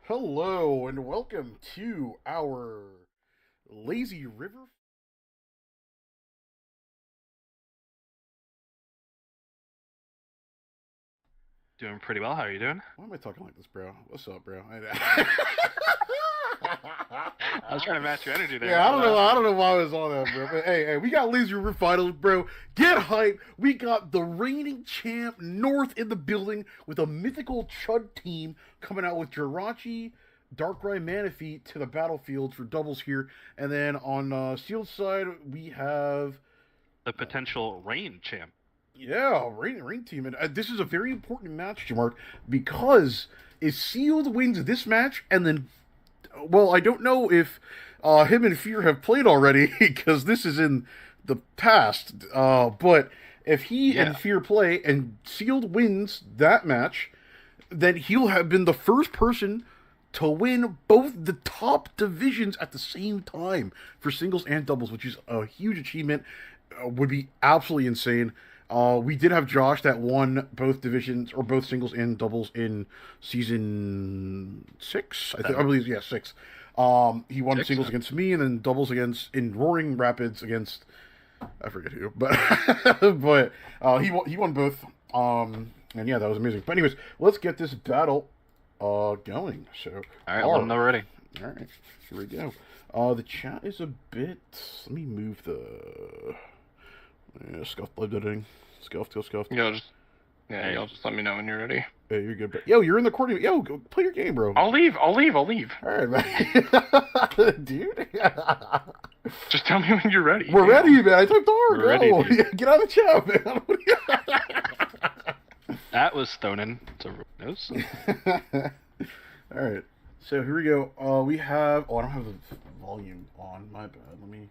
Hello and welcome to our Lazy River. Doing pretty well. How are you doing? Why am I talking like this, bro? What's up, bro? I was trying to match your energy there. Yeah, I don't know. I don't know why I was on that, bro. But hey, we got Lazy River Finals, bro. Get hype. We got the reigning champ North in the building with a mythical Chud team coming out with Jirachi, Darkrai, Manaphy to the battlefield for doubles here. And then on Sealed side, we have The potential rain champ. yeah, rain team, and this is a very important match, Mark, because if Sealed wins this match, and then, well, I don't know if him and Fear have played already because this is in the past. But if he Yeah. and Fear play and Sealed wins that match, then he'll have been the first person to win both the top divisions at the same time for singles and doubles, which is a huge achievement. Would be absolutely insane. We did have Josh that won both divisions or both singles and doubles in season six. I believe, yeah, six. He won Six, singles huh? against me and then doubles against in Roaring Rapids against I forget who, but he won both. And yeah, that was amazing. But anyways, let's get this battle going. So All right, let them know we're ready. all right, here we go. The chat is a bit. Let me move the. Yeah, scuffed blood editing. Scuffed. You'll just Hey. you'll just let me know when you're ready. Hey, you're good, bro. Yo, you're in the court. Yo, go play your game, bro. I'll leave. All right, man. Dude. Just tell me when you're ready. We're ready, man. I took the hard. We're ready, Go. dude. Get out of the chat, man. That was Thonin. So knows. All right. So here we go. We have. Oh, I don't have the volume on. My bad. Let me.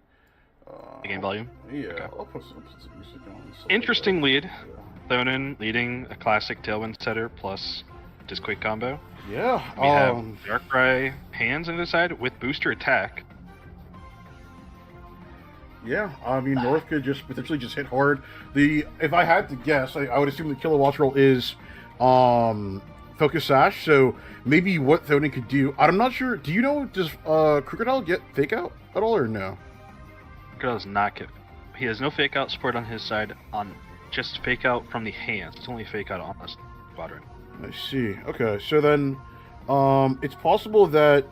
The game volume. Yeah. Okay. I'll put some music on. So Interesting lead. Yeah. Thonin leading a classic Tailwind setter plus Disquake combo. Yeah. We have Darkrai hands on the side with booster attack. Yeah, I mean North could just potentially just hit hard. If I had to guess, I would assume the Kilowatt roll is Focus Sash. So maybe what Thonin could do. I'm not sure. Do you know, does Crocodile get Fake Out at all or no? Does not get. He has no fake out support on his side. On just fake out from the hands. It's only fake out on the squadron. I see. Okay, so then it's possible that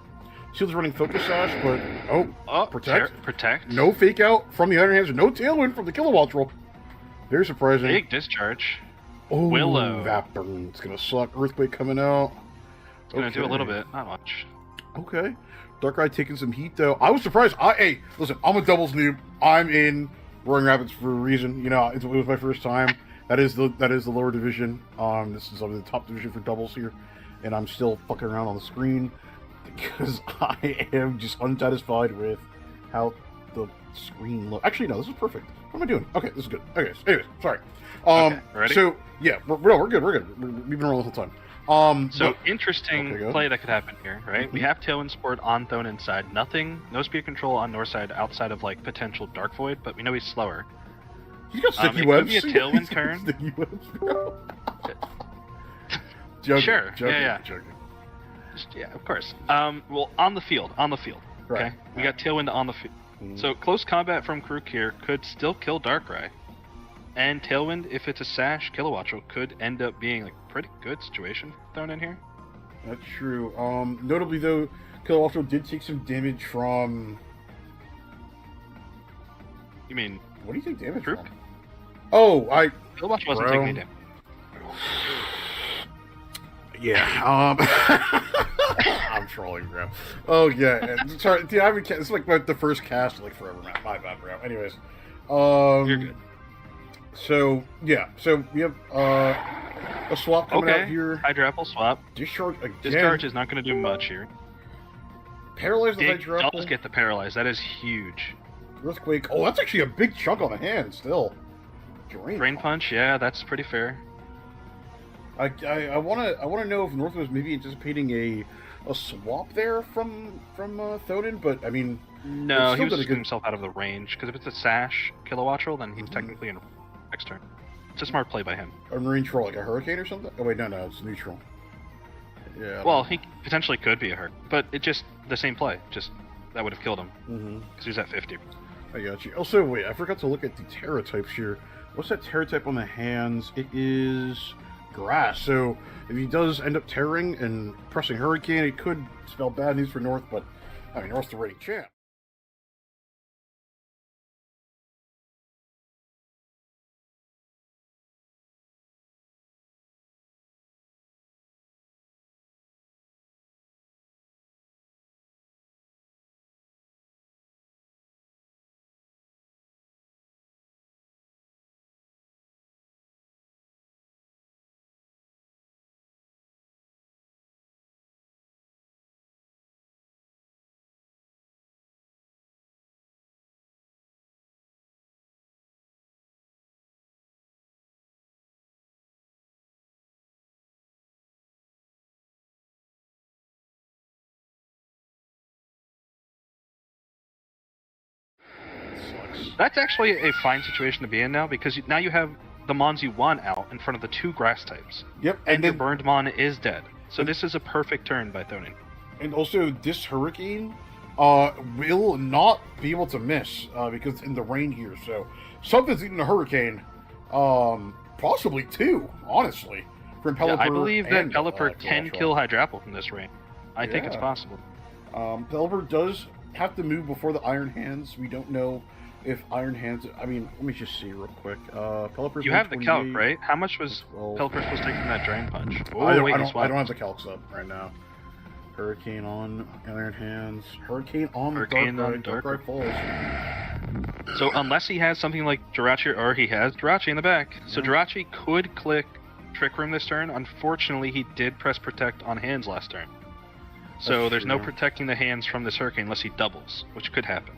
Shield's running Focus Sash, but Protect. Protect. No Fake Out from the other hands, no Tailwind from the Kilowatt roll. Very surprising. Big discharge. Oh, Willow. that burn. It's gonna suck. Earthquake coming out. It's gonna do a little bit, not much. Okay. Darkrai taking some heat though. I was surprised. Hey, listen, I'm a doubles noob. I'm in Roaring Rapids for a reason. You know, it was my first time. That is the lower division. This is the top division for doubles here, and I'm still fucking around on the screen because I am just unsatisfied with how the screen looks. Actually, no, this is perfect. What am I doing? Okay, this is good. Okay, anyways, sorry. Okay, ready? So yeah, we're good. We've been rolling the whole time. So but- interesting Okay, go. play that could happen here, right? Mhm. We have Tailwind support on Thonin side. Nothing, no speed control on North side outside of like potential Dark Void, but we know he's slower. He's got sticky it webs. could be a Tailwind He's got turn. Sticky webs, bro. Joking, Sure, joking, yeah. joking. Yeah, of course. Well, on the field. Okay, Right. we got Tailwind on the field. Mhm. So close combat from Karuk here could still kill Darkrai, and Tailwind, if it's a Sash Kilowatt roll, could end up being like a pretty good situation thrown in here. That's true. Notably though, Kilowatt did take some damage from. You mean What do you take damage Karuk? from? Oh, Kilowatt wasn't Bro. taking any damage? yeah. I'm trolling, bro. Oh yeah. And sorry, dude. I haven't. This is like the first cast in, like forever, man. My bad, bro. Anyways, You're good. So yeah. So we have a swap coming out here. Hydro Apple swap. Discharge again. Discharge is not going to do much here. Paralyze the Dig Hydro does get the paralyze. That is huge. Earthquake. Oh, that's actually a big chunk on the hand still. Drain punch. Yeah, that's pretty fair. I wanna know if North was maybe anticipating a swap there from Thonin, but I mean No, It's he still was gonna just get- getting himself out of the range because if it's a Sash Kilowatt roll, then he's Mhm. technically in next turn. It's a smart play by him. a marine troll like a hurricane or something. Oh wait, no, it's neutral. Yeah. Well, he potentially could be a Herc, but it just the same play. Just that would have killed him Mm-hmm. because he was at 50. I got you. Also, wait, I forgot to look at the Terra types here. What's that Terra type on the hands? It is grass. So if he does end up tearing and pressing Hurricane, it could spell bad news for North, but I mean, North's the reigning champ. Sucks. That's actually a fine situation to be in now because now you have the Mons you want out in front of the 2 grass types. Yep, And your then, burned Mon is dead. So this is a perfect turn by Thonin. and also this Hurricane will not be able to miss because it's in the rain here. So something's eating a Hurricane, possibly 2, honestly. From Pelipper Yeah, I believe that and, Pelipper can Kilowattrel. kill Hydrapple from this rain. I think it's Yeah. possible. Pelipper does have to move before the Iron Hands. We don't know if Iron Hands. I mean, let me just see real quick. Pelipper's You have the calc, 128. right? How much was Well, Pelipper supposed to take from that Drain Punch? Oh, I don't, wait, I, he don't, I swapped. don't have the calcs up right now. Hurricane on Iron Hands. Hurricane on Hurricane the on Dark Dark Ride Falls. So unless he has something like Jirachi, or he has Jirachi in the back. So Yeah. Jirachi could click Trick Room this turn. Unfortunately, he did press Protect on hands last turn. So That's there's no true. protecting the hands from this Hurricane unless he doubles, which could happen.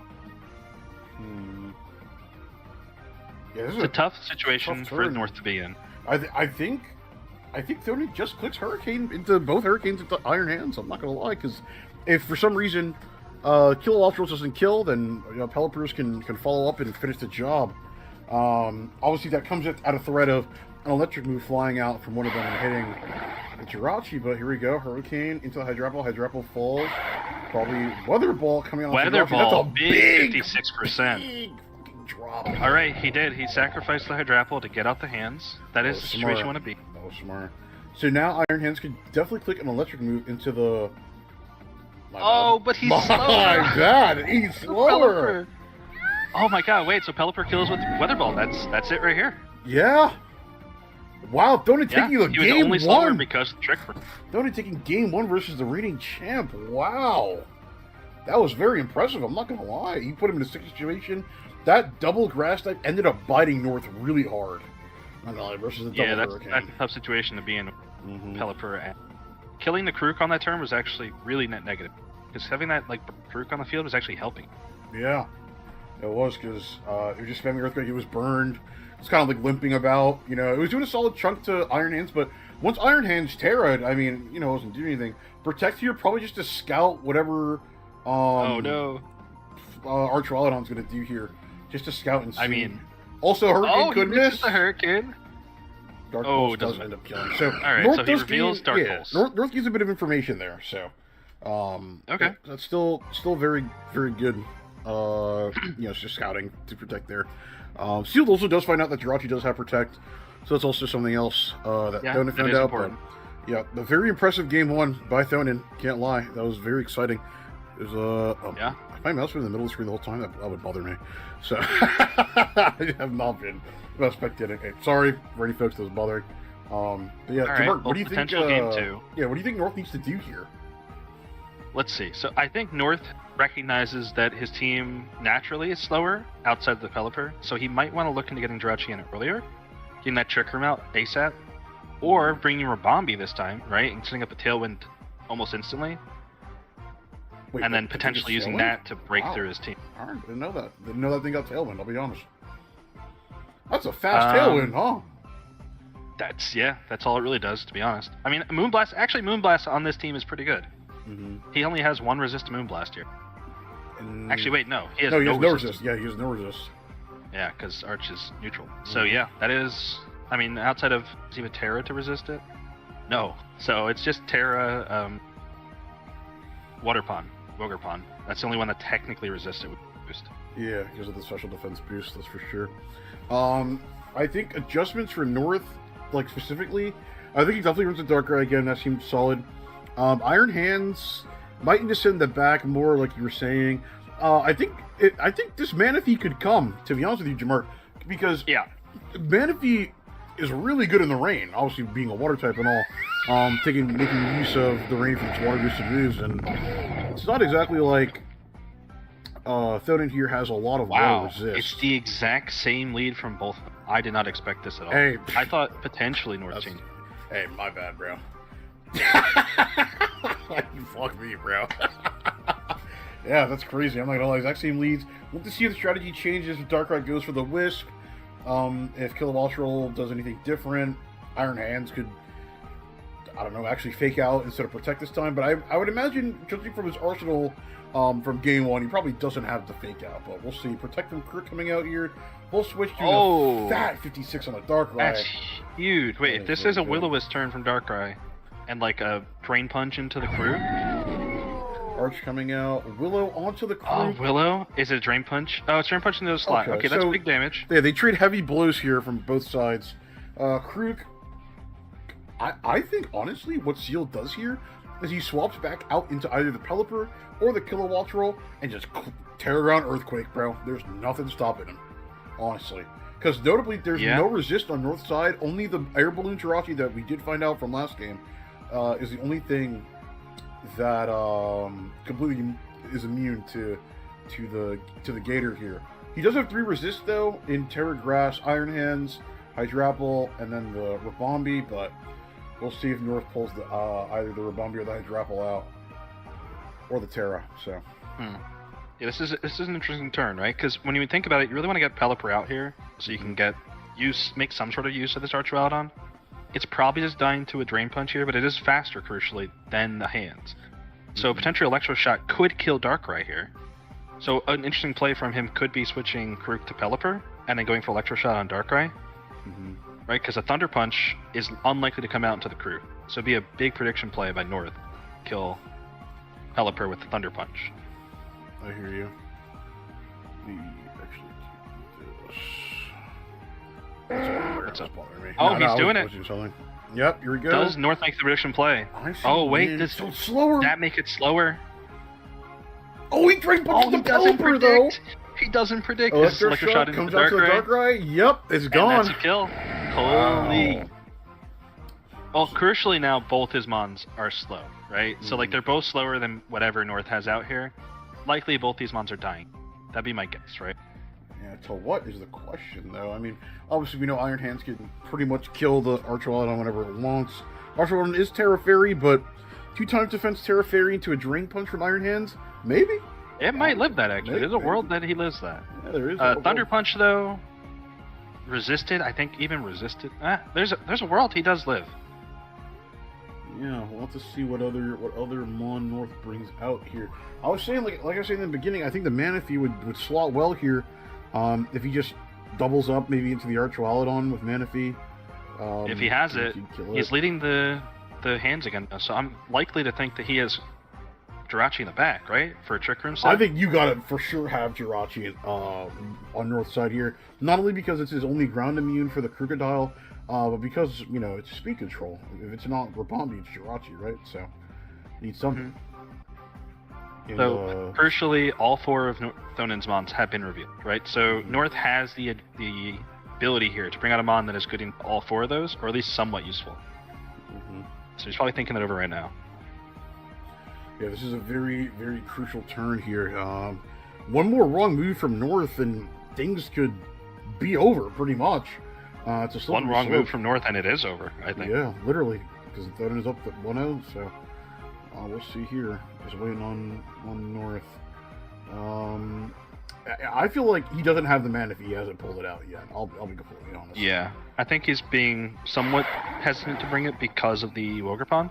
Yeah, this is It's a tough situation tough for turn. North to be in. I think Tony just clicks Hurricane into both Hurricanes into Iron Hands. I'm not gonna lie, because if for some reason Kilowattrel doesn't kill, then Pelipper's can follow up and finish the job. Obviously, that comes out of threat of an electric move flying out from one of them and hitting Jirachi. But here we go, Hurricane into the Hydrapple. Hydrapple falls. Probably Weather Ball coming on. Weather Jirachi. Ball, That's a big big 56%. fucking drop. Alright, he did. He sacrificed the Hydrapple to get out the hands. That is Oh, the situation you smart. want to be. That was smart. So now Iron Hands could definitely click an electric move into the. My Oh, bad. but he's My slower. God, he's slower. Pelipper. Oh my god, wait, so Pelipper kills with Weather Ball. That's it right here. Yeah. Wow, Tony Yeah, taking a he was game only slower one. because of Trick Room. Tony taking game one versus the reigning champ. Wow. That was very impressive. I'm not gonna lie. He put him in a sticky situation. That double grass type ended up biting North really hard. I'm not gonna lie, versus the double Yeah, that's hurricane. a tough situation to be in. Mhm. Pelipper and killing the Karuk on that turn was actually really net negative because having that like Karuk on the field was actually helping. Yeah, it was because it was just spamming Earthquake. He was burned. It's kind of like limping about. You know, it was doing a solid chunk to Iron Hands, but once Iron Hands Terra'd, I mean, you know, it wasn't doing anything. Protect here probably just to scout whatever. Oh no! Archwalodon's gonna do here, just to scout and see. I mean, also Hurricane he could misses miss. the Hurricane. Dark Oh, Pulse it does doesn't- end up killing. So Alright, North so he does reveals gain, Dark yeah, Pulse. North gives a bit of information there. So, Okay. that's still very good. It's just scouting to protect there. Sealed also does find out that Jirachi does have protect, so that's also something else that Yeah, Thonin it found is out. important. But yeah, the very impressive game one by Thonin. Can't lie, that was very exciting. It was Yeah. If my mouse was in the middle of the screen the whole time, that would bother me. So I have not been spectating. Okay, sorry for any folks that was bothering. But yeah, All right, Mark, well, what do you think? potential game two. Yeah, what do you think North needs to do here? Let's see. So I think North recognizes that his team naturally is slower outside the Pelipper, so he might want to look into getting Jirachi in earlier, getting that Trick Room out ASAP, or bringing Rabambi this time, right, and setting up a Tailwind almost instantly, Wait, and then you think potentially it's using Tailwind? that to break Wow. through his team. All right, didn't know that. Didn't know that thing got Tailwind, I'll be honest. That's a fast Um, Tailwind, huh? That's all it really does, to be honest. I mean, Moonblast on this team is pretty good. Mm-hmm. He only has one resist to Moonblast here. Actually, wait, no, he has no, he has no resist. resist. Yeah, he has no resist. Yeah, because Arch is neutral. So Mhm. yeah, that is. I mean, outside of does he have a Terra to resist it? No. So it's just Terra, Water Pond, Woger Pond. That's the only one that technically resists it with boost. Yeah, because of the special defense boost, that's for sure. I think adjustments for North, like specifically, I think he definitely runs a Darkrai again. That seems solid. Iron Hands might need to send the back more, like you were saying. I think this Manaphy could come. To be honest with you, Jamart, because Manaphy is really good in the rain. Obviously, being a water type and all, making use of the rain for its water boosted moves, and it's not exactly like Thonin here has a lot of water resist. It's the exact same lead from both. I did not expect this at all. Hey. I thought potentially North changed. Hey, my bad, bro. You fuck me, bro. Yeah, that's crazy. I'm not gonna lie. Exact same leads. We'll have to see if the strategy changes if Darkrai goes for the Wisp. If Kilowattrel does anything different. Iron Hands could, I don't know, actually fake out instead of protect this time. But I would imagine, judging from his arsenal from game one, he probably doesn't have the fake out. But we'll see. Protect from Crit coming out here. We'll switch to a fat 56 on the Darkrai. That's huge. Wait, if this is a good. Will-O-Wisp turn from Darkrai, and like a Drain Punch into the crew. Arch coming out. Willow onto the crew. Oh, Willow? Is it a Drain Punch? Oh, it's Drain Punch into the slot. Okay, that's so big damage. Yeah, they trade heavy blows here from both sides. Krug, I think, honestly, what Seal does here is he swaps back out into either the Pelipper or the Kilowattrel and just tear around Earthquake, bro. There's nothing stopping him, honestly. Because notably, there's no resist on North side. Only the Air Balloon Jirachi that we did find out from last game is the only thing that completely is immune to the Gator here. He does have 3 resist though in Terra Grass, Iron Hands, Hydrapple, and then the Rabombi, but we'll see if North pulls the either the Rabombi or the Hydrapple out, or the Terra. So. Yeah, this is an interesting turn, right? Because when you think about it, you really want to get Pelipper out here so you can make some sort of use of this Archwildon. It's probably just dying to a Drain Punch here, but it is faster, crucially, than the Hands. So potentially Electro Shot could kill Darkrai here. So an interesting play from him could be switching Karuk to Pelipper, and then going for Electro Shot on Darkrai. Right, because a Thunder Punch is unlikely to come out into the crew. So it'd be a big prediction play by North. Kill Pelipper with the Thunder Punch. I hear you. We actually do this. What's up? Bothering me. Oh, he's doing it. Something. Yep, here we go. Does North make the prediction play? Oh, wait, does so slower. that make it slower? Oh, he Drain Punches the doesn't Pelipper, predict. He doesn't predict. This is Electro Shot into comes the out to the Darkrai. Darkrai. Yep, it's gone. And that's a kill. Holy. Wow. Well, crucially now, both his Mons are slow, right? So, like, they're both slower than whatever North has out here. Likely both these Mons are dying. That'd be my guess, right? Yeah, to what is the question, though? I mean, obviously we know Iron Hands can pretty much kill the Archwildon whenever it wants. Archwildon is Terra Fairy, but 2 times defense Terra Fairy into a Drain Punch from Iron Hands? Maybe? It might live that, actually. Maybe. There's a world that he lives that. Yeah, there is. Thunder Punch, though, resisted. I think even resisted. There's a world he does live. Yeah, we'll have to see what other Mon North brings out here. I was saying, like I was saying in the beginning, I think the Manaphy would slot well here if he just doubles up maybe into the Archwildon with Manaphy. If he has it, he's leading the Hands again, so I'm likely to think that he has Jirachi in the back, right? For a Trick Room set? I think you gotta for sure have Jirachi on North side here. Not only because it's his only ground immune for the Crocodile, but because, you know, it's speed control. If it's not Rabombi, it's Jirachi, right? So, need something. And, so, crucially, all 4 of Thonin's Mons have been revealed, right? So, North has the ability here to bring out a Mon that is good in all 4 of those, or at least somewhat useful. So he's probably thinking that over right now. Yeah, this is a very, very crucial turn here. One more wrong move from North, and things could be over, pretty much. It's a one wrong move from North, and it is over, I think. Yeah, literally, because Thonin is up at 1-0, so we'll see here. Just waiting on North. I feel like he doesn't have the mana if he hasn't pulled it out yet. I'll be completely honest. Yeah, I think he's being somewhat hesitant to bring it because of the Woger Pond.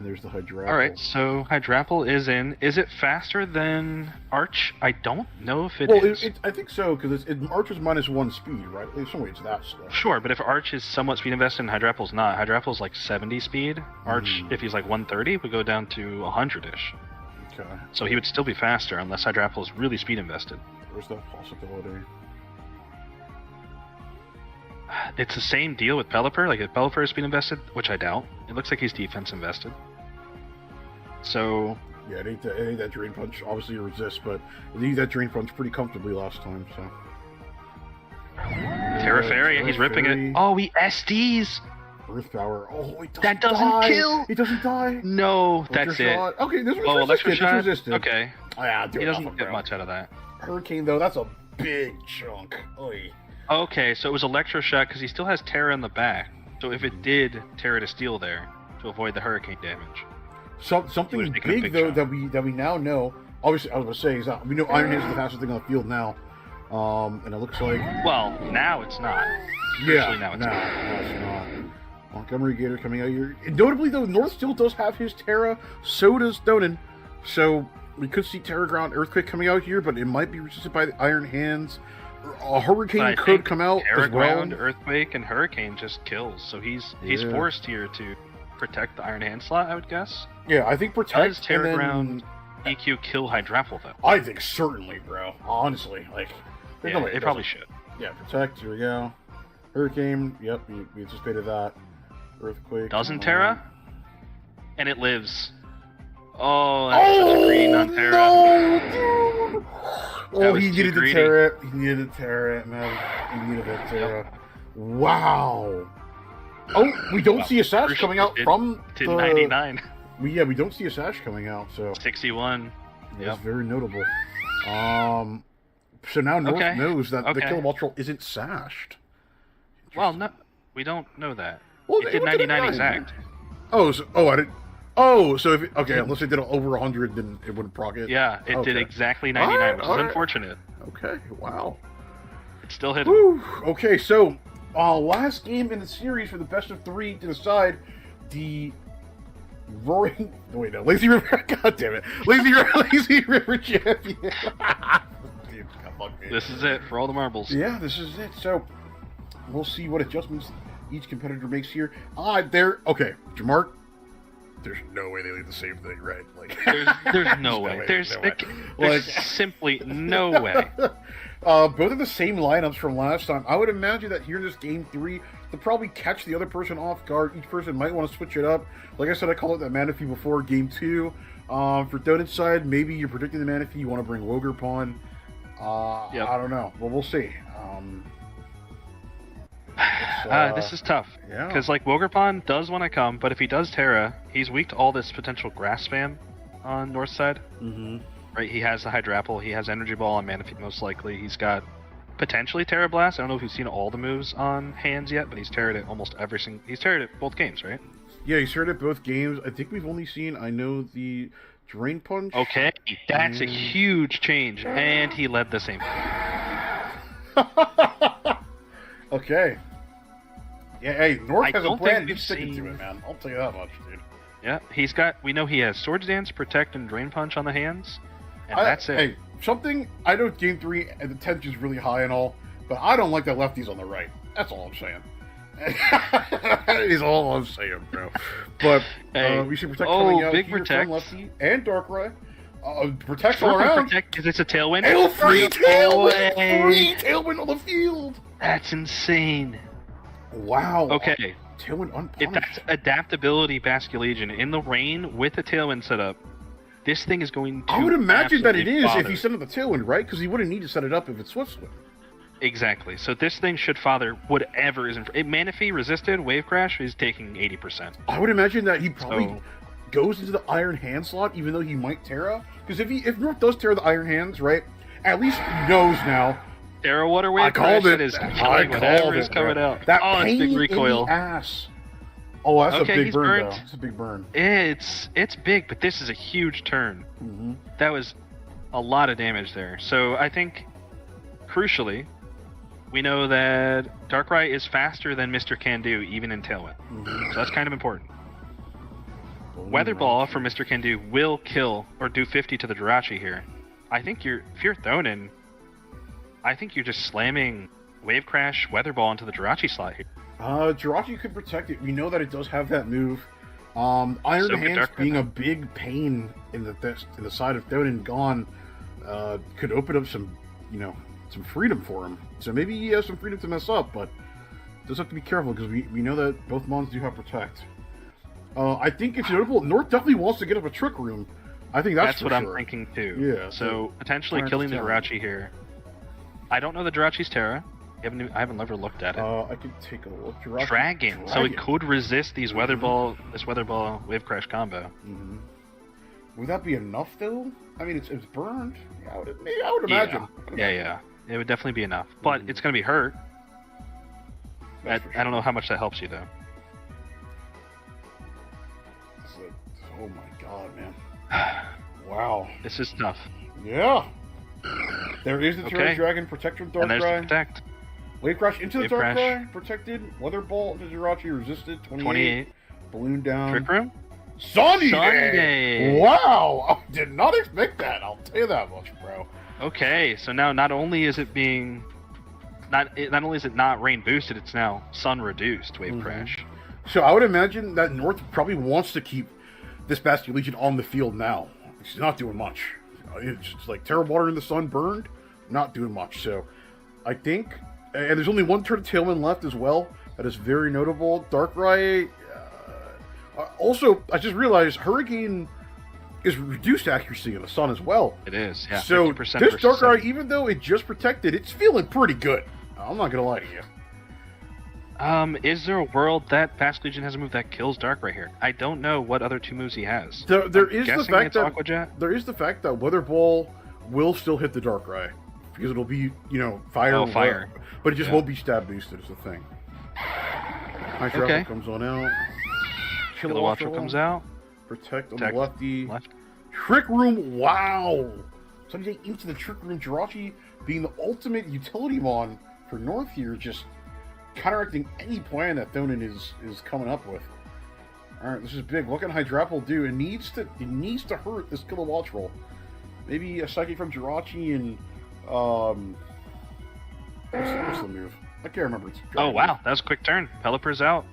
And there's the Hydrapple. All right, so Hydrapple is in. Is it faster than Arch? I don't know if it is. I think so, because Arch is -1 speed, right? In some way, it's that slow. Sure, but if Arch is somewhat speed invested and Hydrapple's not, Hydrapple's like 70 speed. Arch, if he's like 130, would go down to 100-ish. Okay. So he would still be faster unless Hydrapple is really speed invested. There's that possibility. It's the same deal with Pelipper. Like, if Pelipper is speed invested, which I doubt, it looks like he's defense invested. So... Yeah, it ain't that Drain Punch. Obviously, it resists, but it used that Drain Punch pretty comfortably last time, so... Terra Fairy, he's ripping it. Oh, he SDs! Earth Power. Oh, it doesn't That doesn't die. kill! It doesn't die! No, that's it. Shot. Okay, this was Oh, Electro Shot? resisted. Okay. Oh, yeah, He doesn't get much out of that. Hurricane, though, that's a big chunk. Oy. Okay, so it was Electro Shot because he still has Terra in the back. So if it did Terra to steal there, to avoid the Hurricane damage. Something big though that we now know. Obviously, I was gonna say is that we know Iron Hand is the fastest thing on the field now, and it looks like Well, now it's not. yeah, Usually now it's not. Montgomery Gator coming out here. And notably though, North still does have his Terra. So does Donan. So we could see Terra Ground Earthquake coming out here, but it might be resisted by the Iron Hands. A Hurricane could come out Terra as well. Ground, Earthquake, and Hurricane just kills. So he's forced here to protect the Iron Hand slot, I would guess. Yeah, I think protect. Does Terra and then, Ground EQ kill Hydrapple though? I think certainly, bro. Honestly, like there's Yeah, no way it probably should. Yeah, protect. Here we go. Hurricane. Yep, we anticipated that. Earthquake. Doesn't Terra? And it lives. Oh, that's such a green on Terra. No, dude. Oh, was he too needed to greedy. tear it. He needed to tear it, man. He needed to tear it. Wow. Oh, we don't see a sash coming out from to the 99. we don't see a sash coming out, so 61. that's very notable. So now North knows that the Kilowattrel isn't sashed. Well, no, we don't know that. Well, it did 99 exact. Oh, so, I didn't. Oh, so if unless it did over 100, then it wouldn't proc it. Yeah, it did Okay. exactly 99, which is Alright. unfortunate. Okay. Wow. It still hit him. Whew. Okay, so last game in the series for the best of 3 to decide the Roaring. Wait, no, Lazy River. God damn it, Lazy River champion. Dude, fuck me. This is it for all the marbles. Yeah, this is it. So we'll see what adjustments each competitor makes here. Okay, Jamar. There's no way they leave the same thing, right? Like, There's no way. There's simply no way. Both of the same lineups from last time. I would imagine that here in this game 3, they'll probably catch the other person off guard. Each person might want to switch it up. Like I said, I called it that Manaphy before game 2. For Donut's side, maybe you're predicting the Manaphy, you want to bring Wogerpon. Yep. I don't know. Well, we'll see. This is tough. Yeah. Because, like, Wogerpon does want to come, but if he does Terra, he's weak to all this potential grass spam on north side. Mm-hmm. Right? He has the Hydrapple, he has Energy Ball on Manaphy most likely. He's got potentially Terra Blast. I don't know if you've seen all the moves on hands yet, but he's terrored it almost every single... He's terrored it both games, right? Yeah, he's heard it both games. I think we've only seen, the Drain Punch. Okay, that's a huge change, and he led the same. Okay. Yeah, hey, North I has a don't plan. think He's we've sticking to seen- it, man. I'll tell you that much, dude. Yeah, he's got... We know he has Swords Dance, Protect, and Drain Punch on the hands, and that's it. Hey, something, I know game 3 and the tension's really high and all, but I don't like the lefties on the right. That's all I'm saying. That is all I'm saying, bro. But Hey. we should protect coming out big here protect. from lefty and Darkrai. Protect Sure, all around. Protect, because it's a Tailwind. Oh, free Tailwind! Tailwind! Free Tailwind on the field! That's insane. Wow. Okay, Tailwind if unpunished. that's adaptability Basculegion in the rain with a Tailwind setup, this thing is going to I would imagine that it absolutely is if father. he set up the Tailwind, right? Because he wouldn't need to set it up if it's Swift Swim. Exactly. So this thing should father whatever is in front. Manaphy resisted, Wave Crash is taking 80%. I would imagine that he probably So- goes into the Iron Hand slot, even though he might Terra. Because if North does Terra the Iron Hands, right, at least he knows now. Terra Water Wave I called Crash it. is I killing whatever called is it, coming bro. out. That Oh, it's pain big recoil. in the ass. Oh, that's Okay, a big he's burn, burnt. though. It's a big burn. It's big, but this is a huge turn. Mm-hmm. That was a lot of damage there. So I think, crucially, we know that Darkrai is faster than Mr. Can Do, even in Tailwind. Mm-hmm. So that's kind of important. Weather Ball for Mr. Can-Do will kill or do 50 to the Jirachi here. I think if you're Thonin, I think you're just slamming Wave Crash, Weather Ball into the Jirachi slot here. Jirachi could protect it. We know that it does have that move. Iron Hands being a big pain in the side of Thonin gone could open up some freedom for him. So maybe he has some freedom to mess up, but does have to be careful because we know that both Mons do have Protect. I think it's notable. North definitely wants to get up a Trick Room. I think that's what sure. I'm thinking too. Yeah. So potentially killing the Jirachi here. I don't know the Jirachi's Terra. I haven't ever looked at it. I could take a look. Dragon. So it could resist these Weather Ball, Wave Crash combo. Mm-hmm. Would that be enough though? I mean, it's burned. I would imagine. Yeah. It would definitely be enough, but it's going to be hurt. I don't know how much that helps you though. Oh my god, man! Wow. This is tough. Yeah. There is the Terra Dragon Protect from Darkrai. And there's the Protect. Wave Crash into the Darkrai, protected. Weather Ball into Jirachi, resisted. 28. Balloon down. Trick Room? Sunny Day! Wow! I did not expect that, I'll tell you that much, bro. Okay, so now not only is it being... Not only is it not rain boosted, it's now sun reduced Wave Crash. So I would imagine that North probably wants to keep this Bastion Legion on the field now. She's not doing much. It's like Terra Water in the sun burned, not doing much. So I think... And there's only one turn of Tailwind left as well. That is very notable. Darkrai... also, I just realized Hurricane is reduced accuracy in the sun as well. It is, yeah. So this Darkrai, even though it just protected, it's feeling pretty good. I'm not going to lie to you. Is there a world that Bastion Legion has a move that kills Darkrai here? I don't know what other two moves he has. There is the fact that Weather Ball will still hit the Darkrai. Because it'll be, fire. But it just won't be stab boosted is the thing. High Travel comes on out. Kilowattrel comes out. Protect on the lefty. Trick Room, wow! Somebody into the Trick Room. Jirachi being the ultimate utility mon for North here, just counteracting any plan that Thonin is coming up with. Alright, this is big. What can Hydrapple do? It needs to hurt this Kilowattrel. Maybe a Psychic from Jirachi and what's the move? I can't remember. Oh wow, that was a quick turn. Pelipper's out.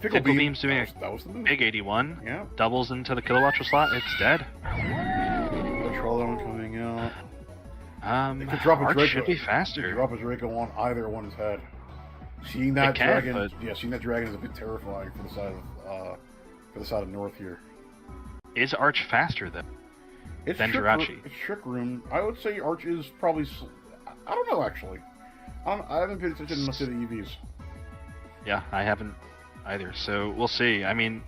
Fickle Beam's doing that was the move. Big 81. Yeah. Doubles into the Kilowattrel slot. It's dead. Trollon coming out. It could drop a Draco. Should be faster. Drop a Draco on either one's head. Seeing that dragon is a bit terrifying for the side of North here. Is Arch faster though? Than Jirachi? It's Trick Room. I would say Arch is probably. I don't know actually. I haven't paid attention much to the EVs. Yeah, I haven't either. So we'll see. I mean,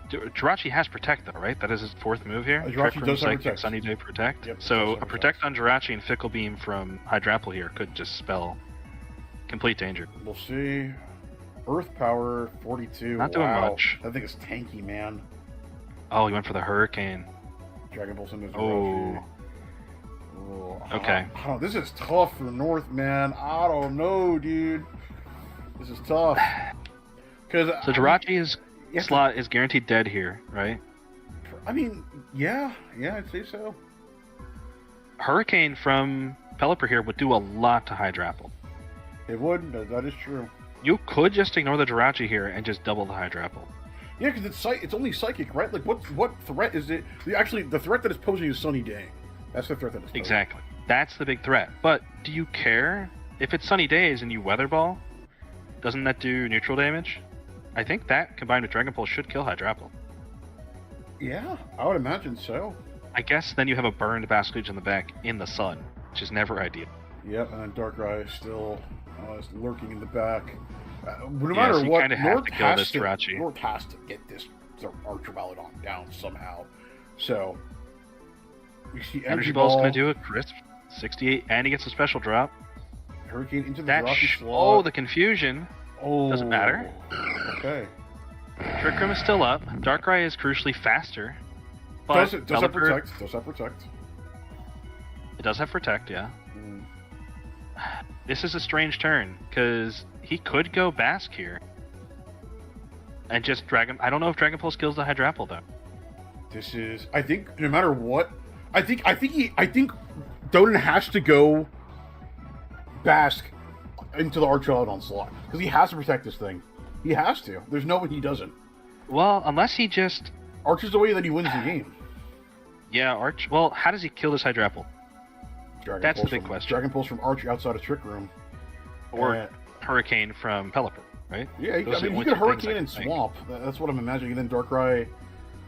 Jirachi has Protect though, right? That is his fourth move here. Jirachi does have Protect. Sunny Day Protect. Yep, so a Protect on Jirachi and Fickle Beam from Hydrapple here could just spell complete danger. We'll see. Earth Power 42. Not doing much. That thing is tanky, man. Oh, he went for the Hurricane. Dragon Pulse into Jirachi. Okay. This is tough for North, man. I don't know, dude. This is tough. So Jirachi's slot is guaranteed dead here, right? I mean, yeah, I'd say so. Hurricane from Pelipper here would do a lot to Hydrapple. It would. That is true. You could just ignore the Jirachi here and just double the Hydrapple. Yeah, because it's only Psychic, right? Like, what threat is it? Actually, the threat that is posing is Sunny Day. That's the threat that is posing. Exactly. That's the big threat. But do you care? If it's Sunny Days and you Weather Ball, doesn't that do neutral damage? I think that, combined with Dragon Pulse, should kill Hydrapple. Yeah, I would imagine so. I guess then you have a burned Bastion Legion in the back in the sun, which is never ideal. Yep, and then Darkrai is still lurking in the back. No matter what, North has to get this Archer Baladon down somehow. So, we see Energy Ball's going to do it. Crisp, 68, and he gets a special drop. Hurricane into the Jirachi slot. Oh, the confusion. Oh. Doesn't matter. Okay. Trick Room is still up. Darkrai is crucially faster. But does have Protect. Does have Protect. It does have Protect, yeah. This is a strange turn, because he could go Bask here. And just Dragon. I don't know if Dragon Pulse kills the Hydrapple though. This is, I think, no matter what, I think Doden has to go Basque into the Archuleta onslaught because he has to protect this thing. He has to. There's no way he doesn't. Well, unless he just Arch is the way that he wins the game. Yeah, Arch. Well, how does he kill this Hydrapple? That's the big question. Dragon Pulse from Arch outside of Trick Room, or Hurricane from Pelipper, right? Yeah, he could Hurricane and Swamp. That's what I'm imagining. And then Darkrai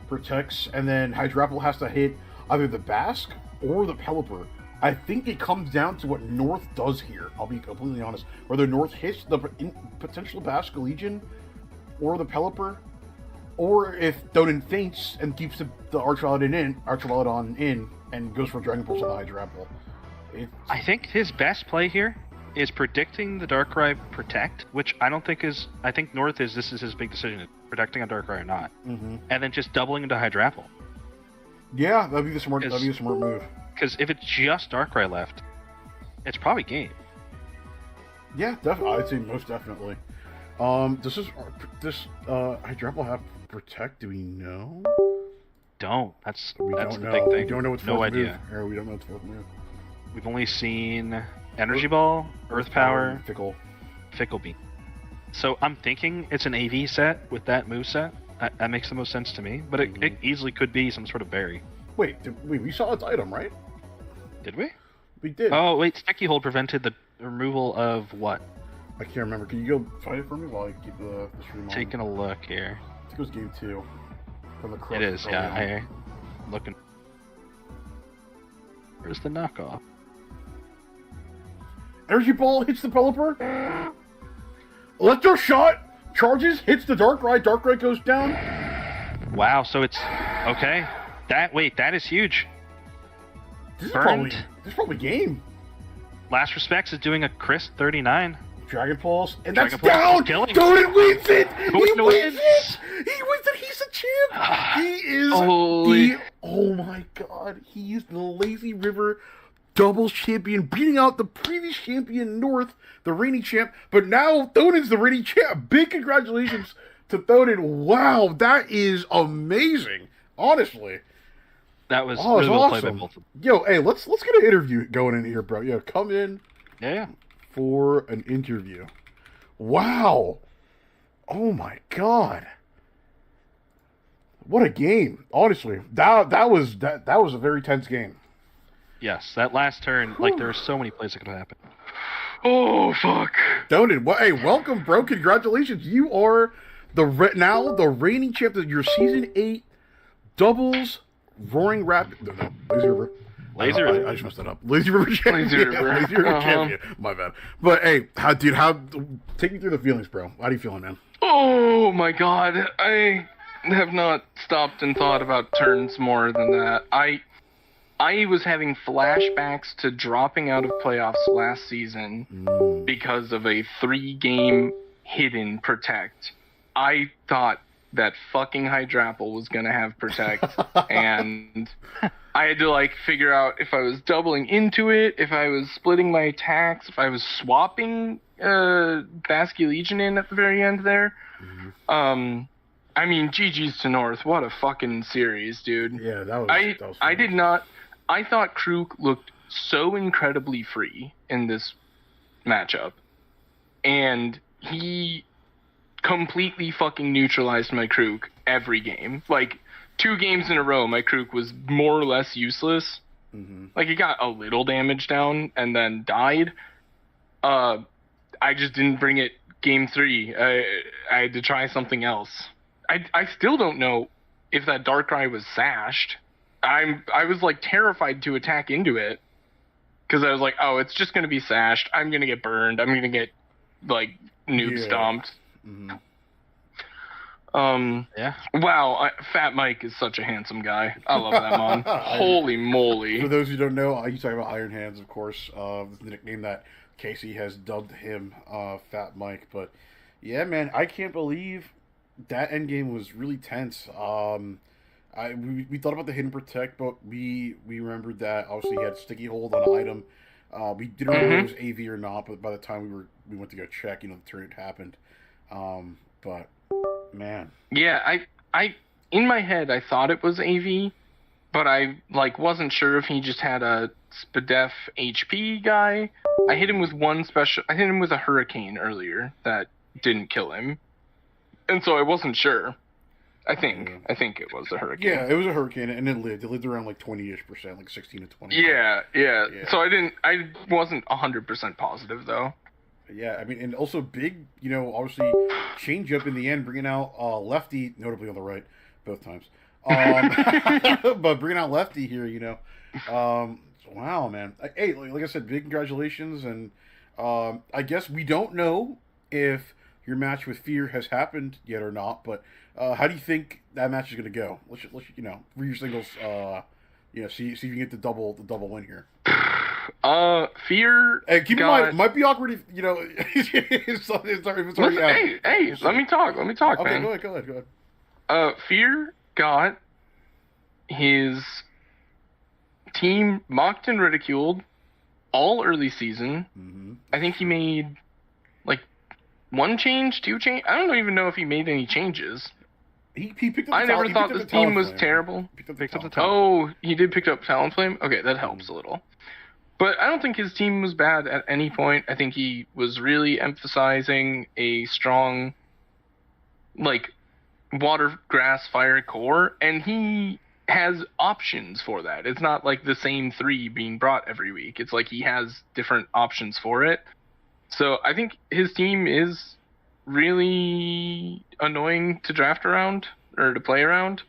protects, and then Hydrapple has to hit either the Basque or the Pelipper. I think it comes down to what North does here. I'll be completely honest. Whether North hits the potential Basque Legion or the Pelipper, or if Doden faints and keeps the Archuleta in and goes for Dragon Pulse on the Hydrapple. I think his best play here is predicting the Darkrai Protect, which I don't think is. I think North is. This is his big decision: protecting a Darkrai or not, and then just doubling into Hydrapple. Yeah, that'd be the smart. That'd be a smart move. Because if it's just Darkrai left, it's probably game. Yeah, definitely. I'd say most definitely. Does this Hydrapple have Protect? Do we know? That's don't the know. big thing. We don't know what's no idea. Move. Or we don't know what's fourth move. We've only seen Energy Ball, Earth Power, Fickle Beam. So I'm thinking it's an AV set with that move set. That makes the most sense to me. But it easily could be some sort of berry. Wait, we saw its item, right? Did we? We did. Oh, wait, Sticky Hold prevented the removal of what? I can't remember. Can you go find it for me while I keep the stream on? Taking a look here. I think it was game 2. From the It is, yeah. I'm looking. Where's the knockoff? Energy Ball hits the Pelipper. Electro Shot charges, hits the Darkrai. Darkrai goes down. Wow, so it's... Okay. That is huge. This is probably game. Last Respects is doing a crisp 39. Dragon Pulse, and Dragon that's Pulse down! Doden wins it! He wins it! He wins it! He's a champ! He is oh my god, he is the Lazy River doubles champion, beating out the previous champion North, the reigning champ, but now Doden's the reigning champ. Big congratulations to Doden. Wow, that is amazing. Honestly. That was really well awesome. played by both of them. Yo, hey, let's get an interview going in here, bro. Yo, come in. Yeah. For an interview. Wow. Oh my god. What a game. Honestly. That was a very tense game. Yes, that last turn, like there were so many plays that could have happened. Oh fuck. Doden, hey, welcome, bro. Congratulations. You are now the reigning champ of your season 8 doubles Roaring Rapid. No, Lazy River. Lazy River. I just messed that up. Lazy River champion. Lazy River. Lazy River champion. My bad. But hey, take me through the feelings, bro. How do you feeling, man? Oh my god. I have not stopped and thought about turns more than that. I was having flashbacks to dropping out of playoffs last season because of a 3-game hidden Protect. I thought that fucking Hydrapple was gonna have Protect, and I had to figure out if I was doubling into it, if I was splitting my attacks, if I was swapping Basque Legion in at the very end there. I mean, GG's to North. What a fucking series, dude. Yeah, that was I did not. I thought Krook looked so incredibly free in this matchup, and he completely fucking neutralized my Krook every game. 2 games in a row, my Krook was more or less useless. He got a little damage down and then died. I just didn't bring it game 3. I had to try something else. I still don't know if that Darkrai was sashed. I was terrified to attack into it because I was like, oh, it's just gonna be sashed. I'm gonna get burned. I'm gonna get noob stomped. Yeah. Wow, Fat Mike is such a handsome guy. I love that man. Holy moly. For those who don't know, you talk about Iron Hands, of course, the nickname that Casey has dubbed him, Fat Mike. But yeah, man, I can't believe that endgame was really tense. We thought about the hidden Protect, but we remembered that obviously he had Sticky Hold on an item. We didn't know if it was AV or not, but by the time we went to go check, the turn happened. But Man. Yeah, I in my head I thought it was AV, but I wasn't sure if he just had a SPDEF HP guy. I hit him with a hurricane earlier that didn't kill him, and so I wasn't sure. I think it was a hurricane. Yeah, it was a hurricane, and it lived. It lived around like 20-ish%, like 16 to 20. Yeah. So I wasn't 100% positive though. Yeah, I mean, and also big, obviously change up in the end, bringing out Lefty, notably on the right, both times. But bringing out Lefty here, wow, man. Hey, like I said, big congratulations, and I guess we don't know if your match with Fear has happened yet or not, but how do you think that match is going to go? Let's for your singles, see if you can get the double win here. Fear. Hey, keep in mind, it might be awkward if it's already out. Hey, let me talk, okay, man. Go ahead. Fear got his team mocked and ridiculed all early season. Mm-hmm. I think he made like one change, two change. I don't even know if he made any changes. He picked up. I never thought this team was terrible. Picked up the Oh, he did pick up Talonflame? Okay, that helps a little. But I don't think his team was bad at any point. I think he was really emphasizing a strong, water, grass, fire core, and he has options for that. It's not like the same 3 being brought every week. It's like he has different options for it. So I think his team is really annoying to draft around or to play around,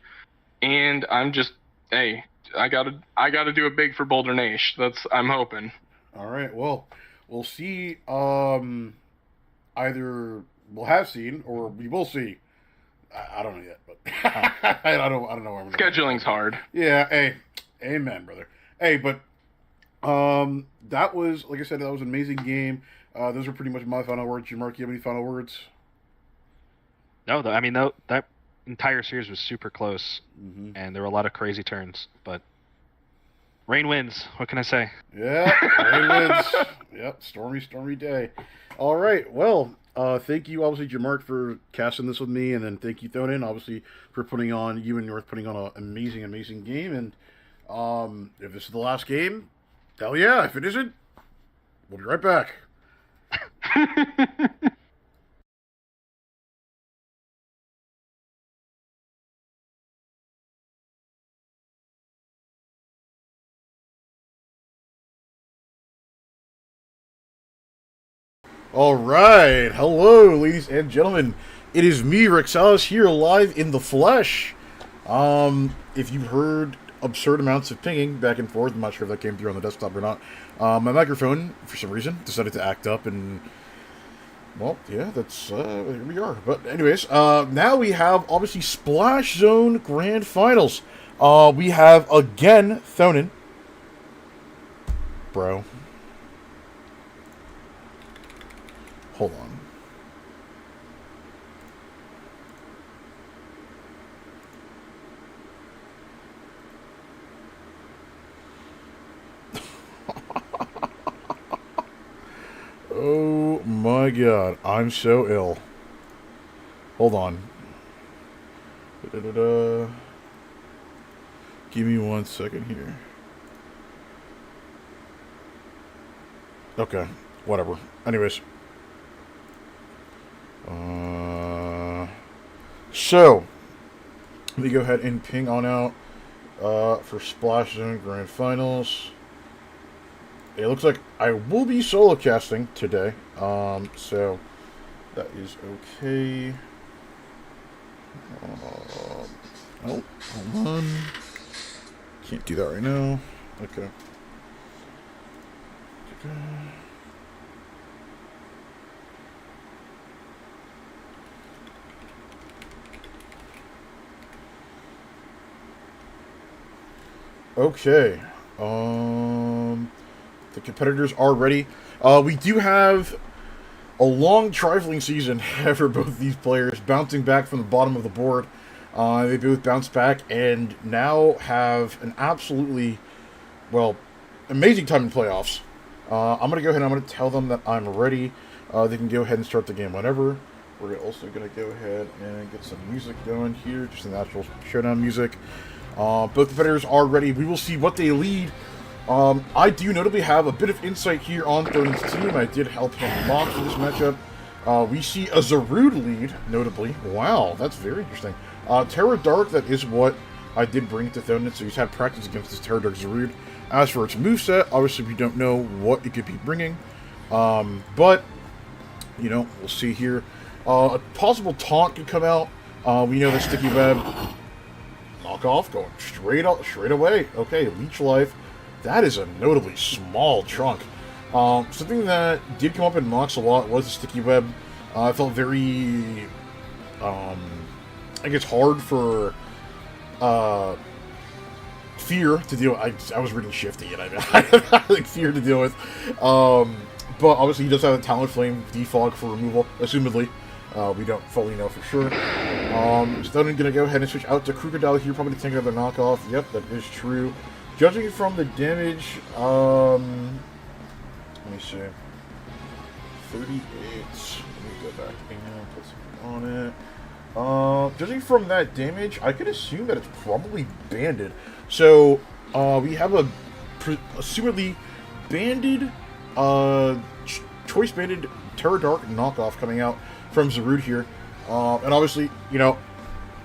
and I'm just I gotta do it big for Boulder Nation. I'm hoping. All right. Well, we'll see. Either we'll have seen or we will see. I don't know yet, but I don't know. Where I'm Scheduling's hard. Yeah. Hey, amen, brother. Hey, but that was, like I said, that was an amazing game. Those are pretty much my final words. Mark, you have any final words? No, I mean, that entire series was super close, Mm-hmm. and there were a lot of crazy turns, but rain wins. What can I say? Yeah, rain wins. Yep, stormy day. All right, well, thank you, obviously, Jamark, for casting this with me, and then thank you, Thonin, obviously, for you and North putting on an amazing game, and if this is the last game, hell yeah. If it isn't, we'll be right back. All right, hello, ladies and gentlemen. It is me, Rick Salas, here live in the flesh. If you've heard absurd amounts of pinging back and forth, I'm not sure if that came through on the desktop or not. My microphone, for some reason, decided to act up, and well, yeah, that's here we are. But anyways, now we have obviously Splash Zone Grand Finals. We have again Thonin, bro. Hold on. Oh my god, I'm so ill. Hold on. Da-da-da-da. Give me 1 second here. Okay, whatever. Anyways. So, let me go ahead and ping on out for Splash Zone Grand Finals. It looks like I will be solo casting today, so that is okay. Oh, hold on. Can't do that right now. Okay. Okay. The competitors are ready. We do have a long trifling season for both these players, bouncing back from the bottom of the board. They both bounced back and now have an absolutely, amazing time in playoffs. I'm going to go ahead and I'm going to tell them that I'm ready. They can go ahead and start the game whenever. We're also going to go ahead and get some music going here, just the natural showdown music. Both competitors are ready. We will see what they lead. I do notably have a bit of insight here on Thonen's team. I did help him mock for this matchup. We see a Zarude lead, notably. Wow, that's very interesting. Terra Dark, that is what I did bring to Thonen, so he's had practice against this Terra Dark Zarude. As for its moveset, obviously we don't know what it could be bringing. But, you know, we'll see here. A possible taunt could come out. We know the Sticky Web. Knockoff going straight away. Okay, Leech Life. That is a notably small chunk. Something that did come up in mocks a lot was the Sticky Web. I felt very, I guess, hard for Fear to deal with. I was reading Shifty, and I like Fear to deal with. But obviously he does have a Talonflame defog for removal, assumedly. We don't fully know for sure. Thonen gonna go ahead and switch out to Krookodile here, probably to take another knockoff. Yep, that is true. Judging from the damage, let me see. 38. Let me go back and put something on it. Judging from that damage, I could assume that it's probably banded. So, we have a assumedly banded, choice banded Terra Dark knockoff coming out from Zarude here. And obviously, you know,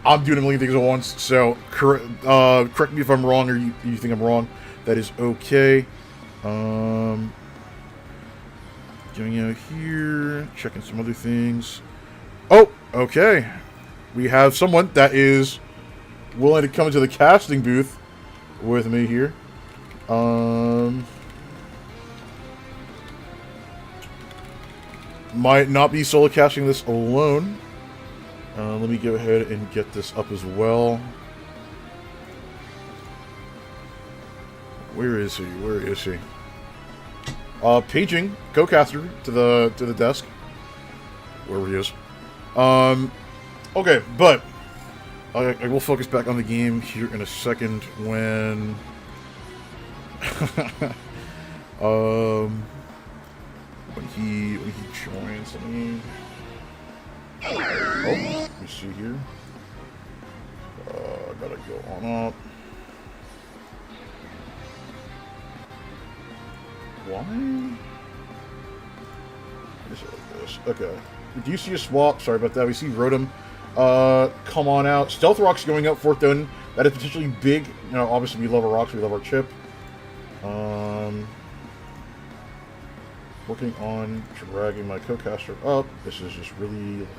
I'm doing a million things at once, so correct me if I'm wrong or you think I'm wrong. That is okay. Going out here, checking some other things. Oh, okay. We have someone that is willing to come into the casting booth with me here. Might not be solo casting this alone. Let me go ahead and get this up as well. Where is he? Where is he? Paging co-caster to the desk. Wherever he is. Okay, but I will focus back on the game here in a second when when he joins. Let me see here. Gotta go on up. Why? Is it like this? Okay. Do you see a swap? Sorry about that. We see Rotom come on out. Stealth Rock's going up for Thonen. That is potentially big. You know, obviously we love our rocks, we love our chip. Working on dragging my co-caster up. This is just really, like,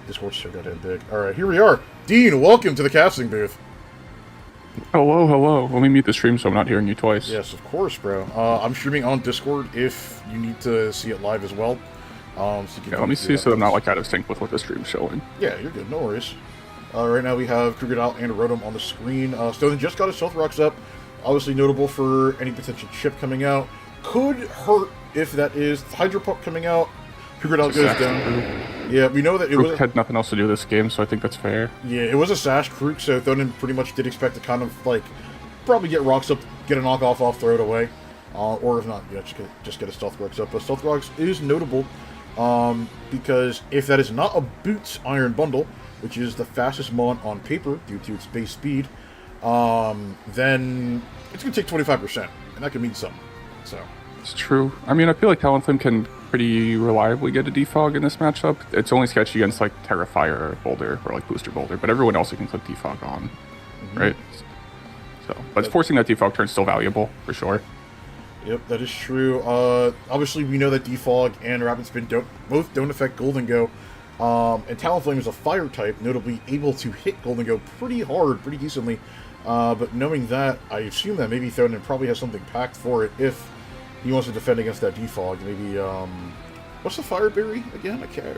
Discord's so goddamn big. Alright, here we are. Dean, welcome to the casting booth. Hello. Let me mute the stream so I'm not hearing you twice. Yes, of course, bro. I'm streaming on Discord if you need to see it live as well. So you can let me see so I'm not like out of sync with what the stream's showing. Yeah, you're good. No worries. Right now we have Krookodile and Rotom on the screen. Thonen just got his Stealth Rocks up. Obviously notable for any potential chip coming out. Could hurt if that is Hydro Pump coming out. Krookodile goes down. Yeah, we know that Krook had nothing else to do this game, so I think that's fair. Yeah, it was a Sash Krook, so Thonen pretty much did expect to kind of, like, probably get rocks up, get a knockoff off, throw it away. Or if not, yeah, just get a Stealth Rocks up. But Stealth Rocks is notable, because if that is not a Boots Iron Bundle, which is the fastest mon on paper due to its base speed, then it's going to take 25%, and that could mean something. So it's true. I mean, I feel like Talonflame can pretty reliably get a defog in this matchup. It's only sketchy against like Terrafire Boulder or like Booster Boulder, but everyone else you can click defog on, right? So, but forcing that defog turn is still valuable for sure. Yep, that is true. Obviously, we know that defog and Rapid Spin both don't affect Golden Go, and Talonflame is a fire type, notably able to hit Golden Go pretty hard, pretty decently. But knowing that, I assume that maybe Thonen probably has something packed for it if he wants to defend against that defog. Maybe, what's the fire berry again? I forget.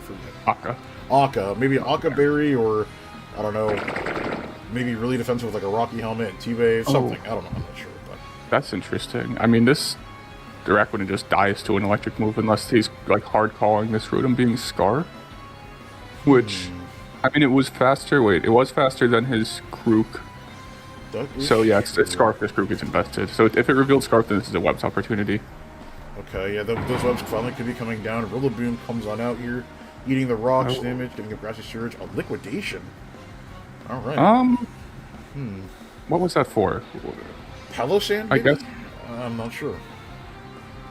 Akka. Maybe Akka berry, or, I don't know, maybe really defensive with like a Rocky Helmet and T-Wave, something. I don't know, I'm not sure. But that's interesting. I mean, this direct wouldn't just dies to an electric move unless he's like hard calling this Rotom being Scar. Which, I mean, it was faster. Wait, it was faster than his Krook. So yeah, it's Scarf this Krook is invested. So if it revealed Scarf, then this is a webs opportunity. Okay, yeah, those webs finally could be coming down. Rillaboom comes on out here. Eating the rocks, Oh. damage, getting a grassy surge, a liquidation. All right. What was that for? Palossand, I maybe? guess. I'm not sure.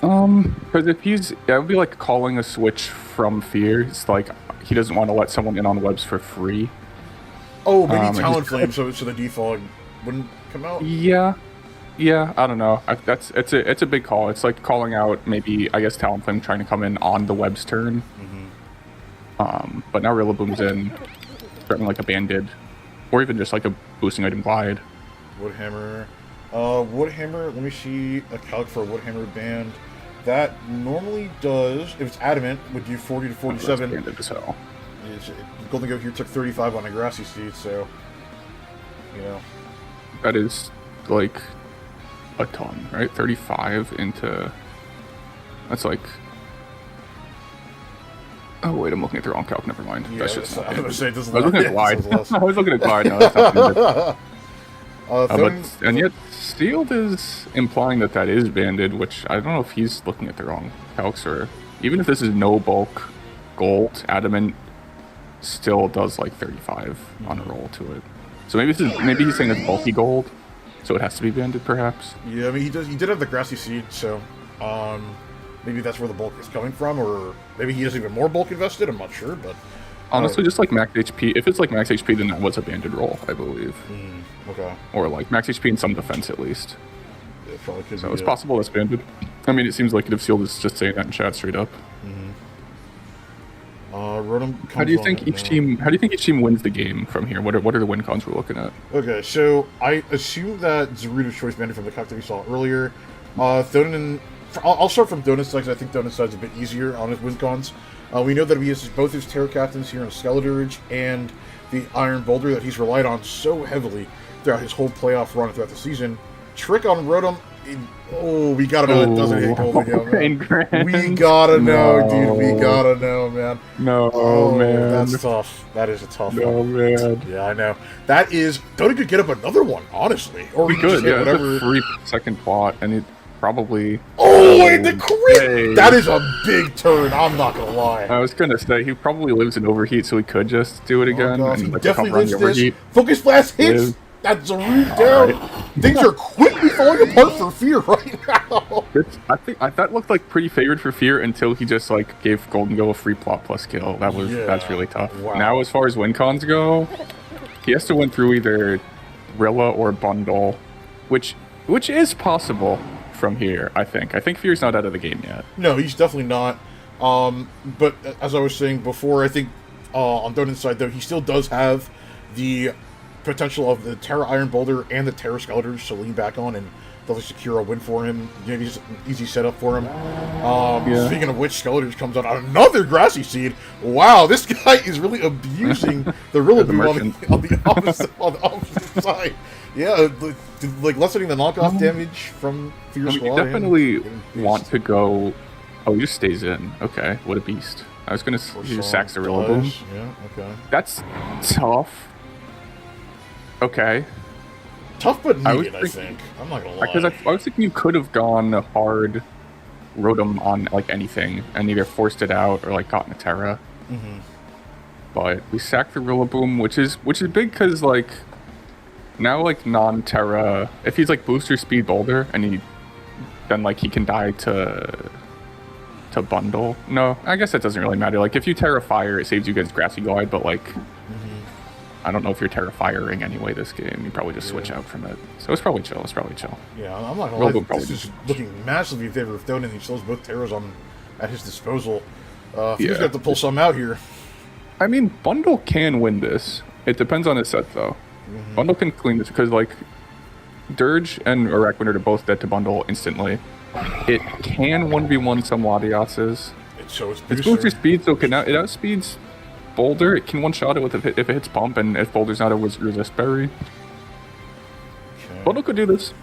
Because if that would be like calling a switch from Fear. It's like he doesn't want to let someone in on webs for free. Oh, maybe and Talonflame, so the defog wouldn't come out? Yeah, I don't know. It's a big call. It's like calling out maybe I guess Talonflame trying to come in on the web's turn. But now Rillaboom's in, threatening like a Banded, or even just like a boosting item glide. Woodhammer. Woodhammer, let me see a calc for a Woodhammer band. That normally does, if it's adamant, would do 40 to 47. Banded as hell. Golden Goat here took 35 on a grassy seed, so, you know. That is like a ton, right? 35 into. That's like. Oh wait, I'm looking at the wrong calc. Never mind. Yeah, That's just. I was going to say, it doesn't I was looking at yeah, glide. it does I less. was looking at glide. No, that's not banded. Throwing- And yet, Sealed is implying that that is banded, which I don't know if he's looking at the wrong calcs, or even if this is no bulk gold, adamant still does like 35 on a roll to it. So maybe he's saying it's bulky gold, so it has to be banded, perhaps. Yeah, I mean, he did have the grassy seed, so, maybe that's where the bulk is coming from, or maybe he has even more bulk invested, I'm not sure, but... Honestly, just like max HP. If it's like max HP, then that was a banded roll, I believe. Okay. Or like max HP and some defense at least. It probably could So be it's possible that's banded. I mean, it seems like if Sealed is just saying that in chat straight up. Rotom comes How do you on think it each now. team? How do you think each team wins the game from here? What are the win cons we're looking at? Okay, so I assume that Zaruto's choice banded from the calc that we saw earlier. Thonin, I'll start from Donut's side, because I think Donut's side's a bit easier on his win cons. We know that he uses both his Terra Captains here in Skeledirge and the Iron Boulder that he's relied on so heavily throughout his whole playoff run throughout the season. Trick on Rotom, we gotta know it doesn't hit Golden Gale, man. Ingram. We gotta know, No. dude. We gotta know, man. No, Oh, man. that's tough. That is a tough No, one. man. Yeah, I know. That is. Donut could get up another one, honestly. Or We he could could, just hit yeah. whatever. It's a free second plot, and it probably. Oh, and the crit! Hey. That is a big turn. I'm not gonna lie. I was gonna say he probably lives in overheat, so he could just do it again gosh, and he like definitely recover on the lives this. overheat. Focus Blast hits. Live. That's a root down. Things are quickly falling apart for Fear right now. I think that looked like pretty favored for Fear until he just like gave Golden Go a free plot plus kill. That's really tough. Wow. Now as far as win cons go, he has to win through either Rilla or Bundle, which is possible from here. I think Fear's not out of the game yet. No, he's definitely not. But as I was saying before, I think on Donut's side, though, he still does have the potential of the Terra Iron Boulder and the Terra Skeletors to lean back on and definitely secure a win for him. Maybe just an easy setup for him. Speaking of which, Skeletors comes out on another Grassy Seed. Wow, this guy is really abusing the Rillaboom on the opposite side. Yeah, like lessening the knockoff damage from Fear I mean, Squad. you definitely and getting want beast. to go. Oh, he just stays in. Okay, what a beast. I was gonna. Or He just Song sacks the Rillaboom. does. Yeah, okay. That's tough. Okay. Tough but I was needed, I thinking- think. I'm not gonna lie. Because I was thinking you could have gone hard, Rotom on like anything, and either forced it out or like gotten a Terra. But we sacked the Rillaboom, which is big because like now like non-Terra, if he's like booster speed Boulder and then like he can die to Bundle. No, I guess that doesn't really matter. Like if you Terra Fire, it saves you against Grassy Glide, but like I don't know if you're Terra Firing anyway this game. You probably just switch out from it. So it's probably chill. Yeah, I'm not gonna lie. Rillaboom This is looking massively in favor of Donan. He still has both Terras at his disposal. He's Yeah. got to pull some out here. I mean, Bundle can win this. It depends on his set, though. Bundle can clean this because, like, Dirge and Araquanid are both dead to Bundle instantly. It can 1v1 some Latiases. It's It's booster speed, so it outspeeds Boulder. It can one-shot it if it hits Pump, and if Boulder's not a resist berry. Bundle could do this.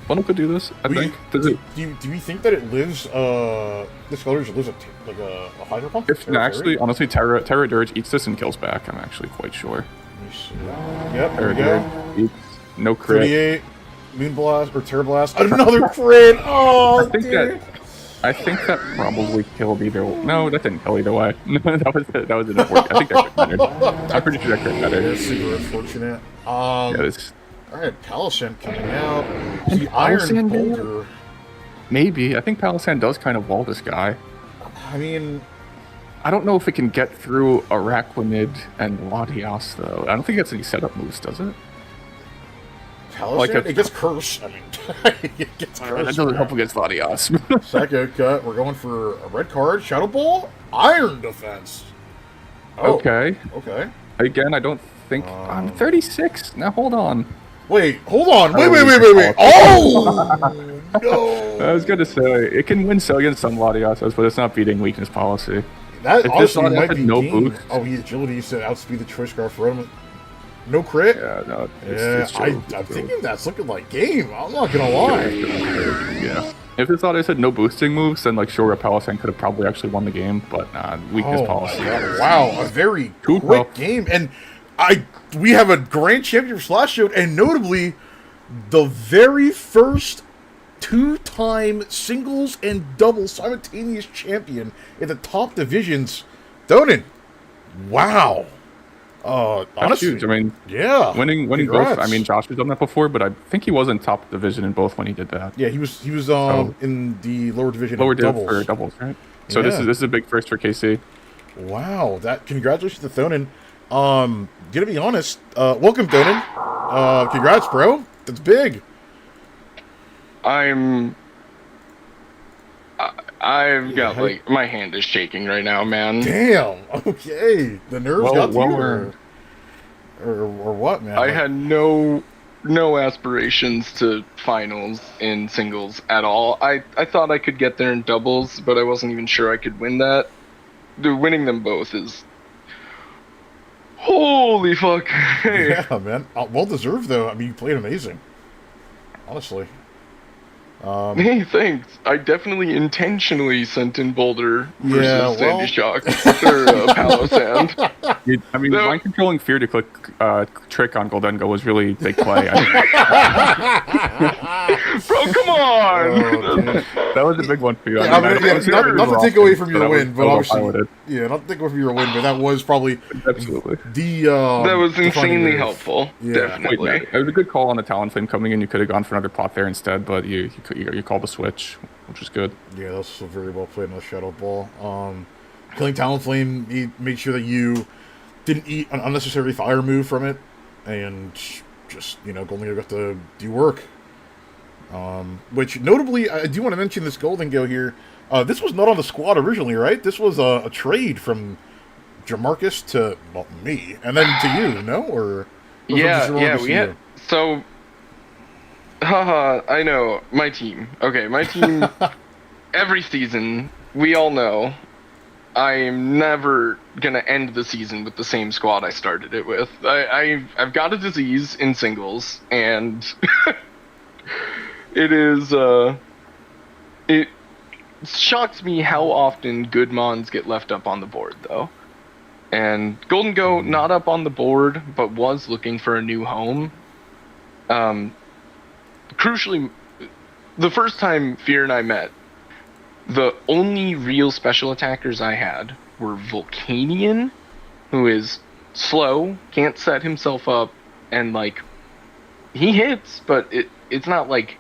I think. Does it? Do you think that it lives? This Skeletors lives like a Hydro Pump? If Terra actually, Fairy? honestly, Terra Dirge eats this and kills back. I'm actually quite sure. Let me see. Yep, there Terra we go. Dirge eats no crit. 38, Moonblast or Terra Blast. Another crit. Oh, I think dude. I think that probably killed either. No, that didn't kill either way. that was an unfortunate. I think that could have mattered. I'm pretty sure that could have mattered. It's super unfortunate. Yeah, this Alright, Palisand coming out. The Iron Palisand, Boulder. maybe. I think Palisand does kind of wall this guy. I mean, I don't know if it can get through Araquanid and Latias though. I don't think it's any setup moves, does it? Palisand? It gets cursed. I mean, it gets That cursed. doesn't help against Latias. Psycho cut. We're going for a red card. Shadow Ball. Iron Defense. Oh, Okay. Okay. Again, I don't think I'm 36. Now hold on. Wait, hold on. Wait. Oh, Oh! No! I was gonna say it can win so against some Latias, but it's not beating weakness policy. That If honestly this might had be no game. boost. Oh, he agility to outspeed the choice scarf for him. No crit? Yeah, no. Yeah, I'm thinking that's looking like game. I'm not gonna lie. Yeah. If this Latias had no boosting moves, then like sure, Palisand could have probably actually won the game, but nah, weakness Oh, policy. my God. Wow, a very Too quick tough. game, and we have a grand champion for Slash Show, and notably, the very first two-time singles and double simultaneous champion in the top divisions. Donan, wow. That's Honestly, huge. I mean, yeah, winning both. Congrats. I mean, Josh has done that before, but I think he was in top division in both when he did that. Yeah, he was in the lower division Lower of div doubles. for doubles, right? So Yeah. this is a big first for KC. Wow, that congratulations to Thonin. Gonna be honest, welcome Thonin. Congrats, bro. That's big. I've got Yeah. like my hand is shaking right now, man. Damn. Okay, the nerves Well- got to well you, earned. or what, man? I had no aspirations to finals in singles at all. I thought I could get there in doubles, but I wasn't even sure I could win that. Winning them both is holy fuck. Yeah, man. Well deserved though. I mean, you played amazing. Honestly. Hey, thanks. I definitely intentionally sent in Boulder versus Yeah, well- Sandy Shock or Palisand. I mean, No. mind controlling fear to click trick on Goldengo was really big play. Bro, come on! Oh, dude. That was a big one for you. Yeah, I mean, yeah, was not nervous. to take away from your win, but obviously, piloted. yeah, not to take away from your win, but that was probably Absolutely. the. That was defining insanely move. helpful. Yeah. Definitely. It was a good call on the Talonflame coming in. You could have gone for another pot there instead, but you called the switch, which is good. Yeah, that was very well played on the Shadow Ball. Killing Talonflame, you made sure that you didn't eat an unnecessary fire move from it, and just, Golden Go got to do work. Which, notably, I do want to mention this Golden Go here. This was not on the squad originally, right? This was a trade from Jamarcus to, well, me, and then to you, no? Or was it just Yeah, Jamarcus we to had. you? So, haha, I know. My team. Okay, my team, every season, we all know, I'm never gonna end the season with the same squad I started it with. I've got a disease in singles, and it shocks me how often good mons get left up on the board, though. And Golden Go, not up on the board, but was looking for a new home. Crucially, the first time Fear and I met, the only real special attackers I had were Volcanion, who is slow, can't set himself up, and like he hits, but it's not like,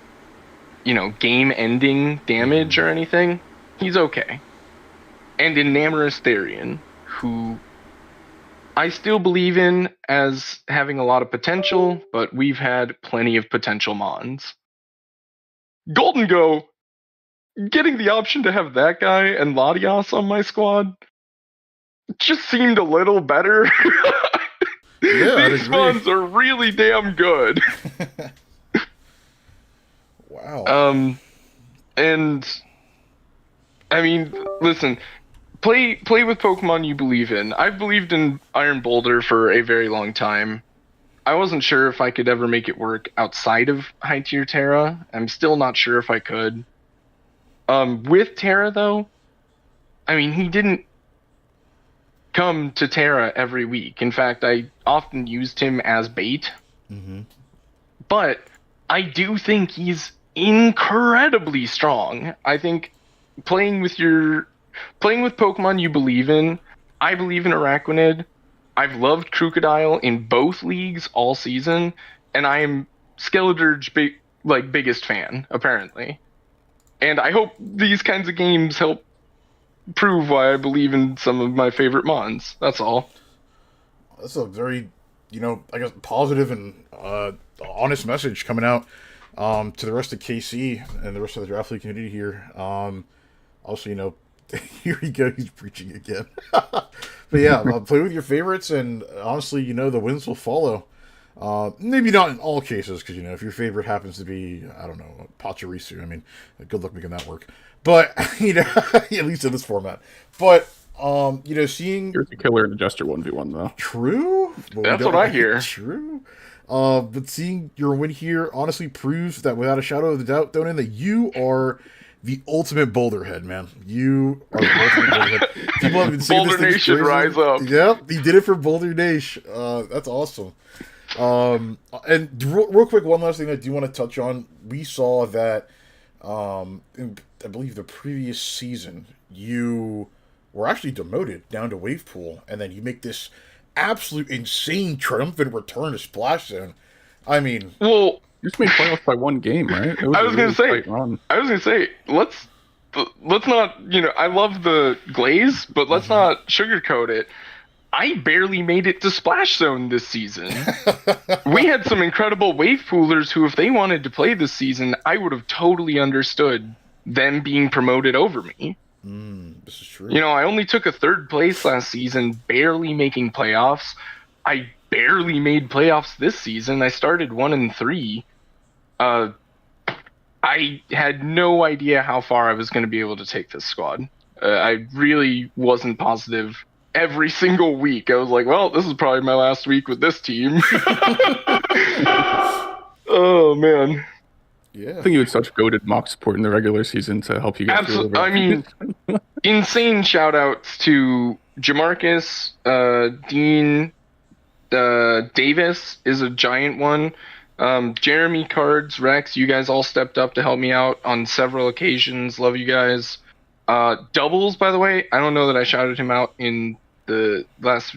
game-ending damage or anything. He's okay. And Enamorous Therian, who I still believe in as having a lot of potential, but we've had plenty of potential mons. Golden Go, getting the option to have that guy and Latias on my squad just seemed a little better. Yeah, I'd These agree. spawns are really damn good. Wow. And I mean, listen, play with Pokemon you believe in. I've believed in Iron Boulder for a very long time. I wasn't sure if I could ever make it work outside of High Tier Terra. I'm still not sure if I could. With Terra though, I mean, he didn't come to Terra every week. In fact, I often used him as bait. Mm-hmm. But I do think he's incredibly strong. I think playing with Pokemon you believe in. I believe in Araquanid. I've loved Crocodile in both leagues all season, and I am Skeledirge biggest fan, apparently. And I hope these kinds of games help prove why I believe in some of my favorite mons. That's all. That's a very, I guess, positive and honest message coming out to the rest of KC and the rest of the Draft League community here. Also, here we go, he's preaching again. But yeah, play with your favorites, and honestly, the wins will follow. Maybe not in all cases, because, if your favorite happens to be, I don't know, Pachirisu, I mean, good luck making that work. But, at least in this format. But, seeing... Here's the killer and Jester 1v1, though. True? That's what I hear. True. But seeing your win here honestly proves that without a shadow of a doubt, Donan, that you are the ultimate Boulderhead, man. You are the ultimate Boulderhead. People have been saying Boulder Nation, rise up. Yep, he did it for Boulder Nation. That's awesome. And real quick, one last thing I do want to touch on. We saw that, in, I believe, the previous season, you were actually demoted down to Wave Pool, and then you make this absolute insane triumphant return to Splash Zone. I mean... Well... You just made playoffs by one game, right? I was gonna say, let's not, I love the glaze, but let's not sugarcoat it. I barely made it to Splash Zone this season. We had some incredible wave poolers who, if they wanted to play this season, I would have totally understood them being promoted over me. This is true. I only took a 3rd place last season, barely making playoffs. I barely made playoffs this season. I started 1-3. I had no idea how far I was going to be able to take this squad. I really wasn't positive every single week. I was like, well, this is probably my last week with this team. Oh, man. Yeah. I think you had such goated mock support in the regular season to help you get through. I mean, insane shout-outs to Jamarcus, Dean, Davis is a giant one. Jeremy, Cards, Rex, you guys all stepped up to help me out on several occasions. Love you guys. Doubles, by the way, I don't know that I shouted him out in the last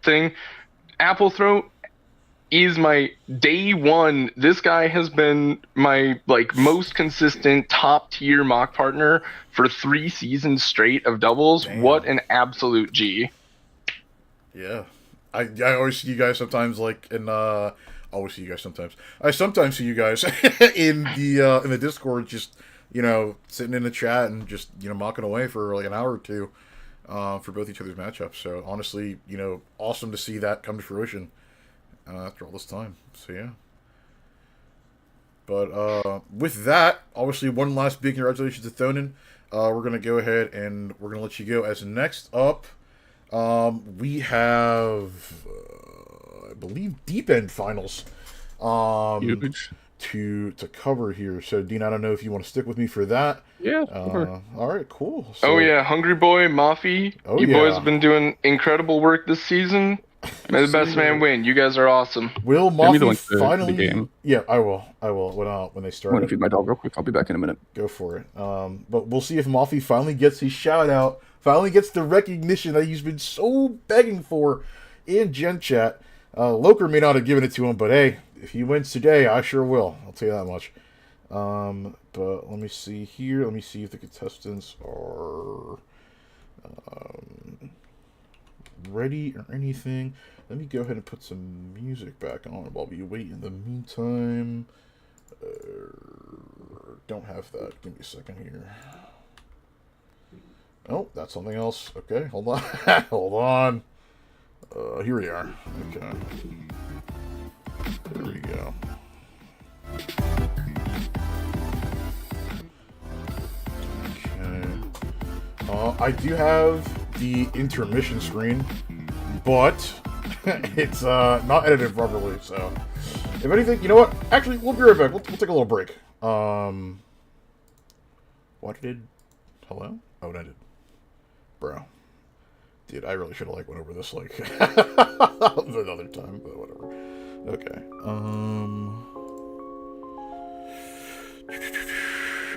thing. Applethroat is my day one. This guy has been my most consistent top tier mock partner for 3 seasons straight of doubles. Damn. What an absolute G. Yeah. I always see you guys sometimes always see you guys sometimes. I sometimes see you guys in the Discord just, sitting in the chat and just, mocking away for like an hour or two for both each other's matchups. So honestly, awesome to see that come to fruition after all this time. So yeah. But with that, obviously one last big congratulations to Thonin. We're going to go ahead and we're going to let you go. As next up, we have... I believe Deep End finals Huge. to cover here. So Dean, I don't know if you want to stick with me for that. Yeah, sure. All right, cool. So, Oh yeah, Hungry Boy, Mafi. You boys have been doing incredible work this season. May the best man win. You guys are awesome. Will Send me the Mafi link to the finally? game. Yeah, I will when they I'm start. gonna feed my dog real quick. I'll be back in a minute. Go for it. But we'll see if Mafi finally gets his shout out. Finally gets the recognition that he's been so begging for in Gen Chat. Loker may not have given it to him, but hey, if he wins today, I sure will. I'll tell you that much. But let me see here. Let me see if the contestants are ready or anything. Let me go ahead and put some music back on while we wait in the meantime. Don't have that. Give me a second here. Oh, that's something else. Okay, hold on. Hold on. Here we are. Okay. There we go. Okay. I do have the intermission screen, but it's not edited properly, so if anything, you know what? Actually, we'll be right back. We'll take a little break. What did... Hello? Oh, it ended. Bro. Dude, I really should have went over this another time, but whatever. Okay.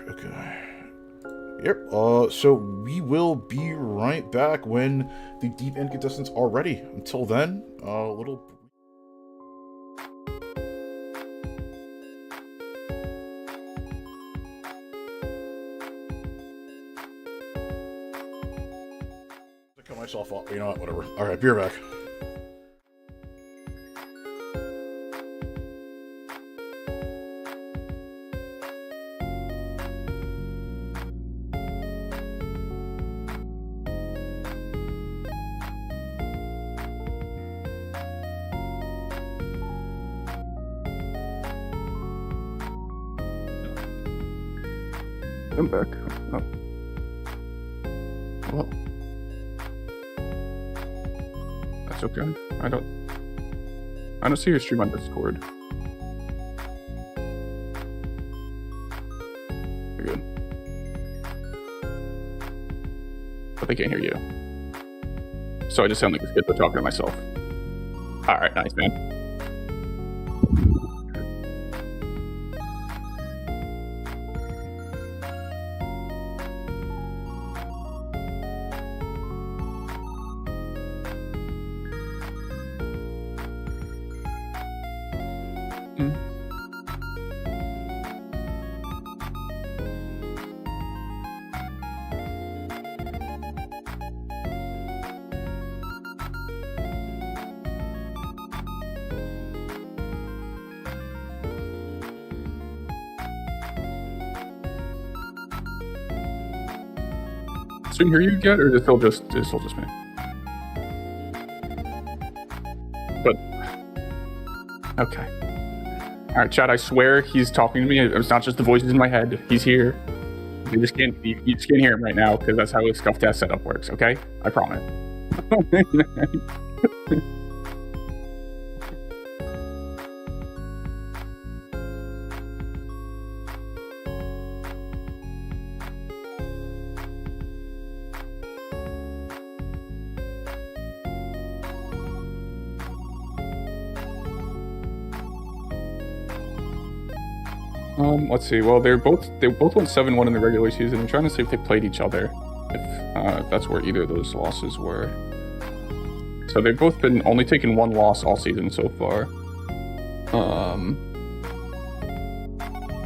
Okay. Yep. So we will be right back when the deep end contestants are ready. Until then, little. I cut myself off. You know what? Whatever. All right, be right back. I'm back. Oh. Well, that's okay. I don't see your stream on Discord. You're good. But they can't hear you. So I just sound like a skipper talking to myself. Alright, nice, man. Stream hear you yet, or is it still just me? But okay. All right, chat. I swear he's talking to me. It's not just the voices in my head. He's here. You just can't hear him right now because that's how his scuff test setup works. Okay, I promise. Let's see. Well, they both went 7-1 in the regular season. I'm trying to see if they played each other, if that's where either of those losses were. So they've both been only taken one loss all season so far.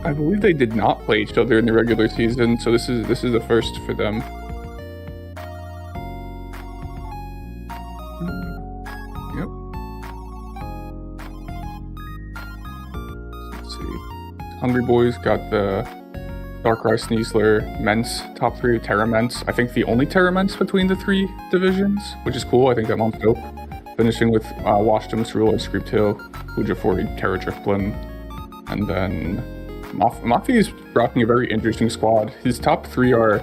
I believe they did not play each other in the regular season, so this is the first for them. Yep. Let's see. Hungry Boys got the Darkrai, Sneasler, Mence, top 3 Terra Mence. I think the only Terra Mence between the 3 divisions, which is cool. I think that one's dope. Finishing with Washtum, Cerule, Screeptail, Hujafori, Terra Drifblim, and then Mafi is rocking a very interesting squad. His top 3 are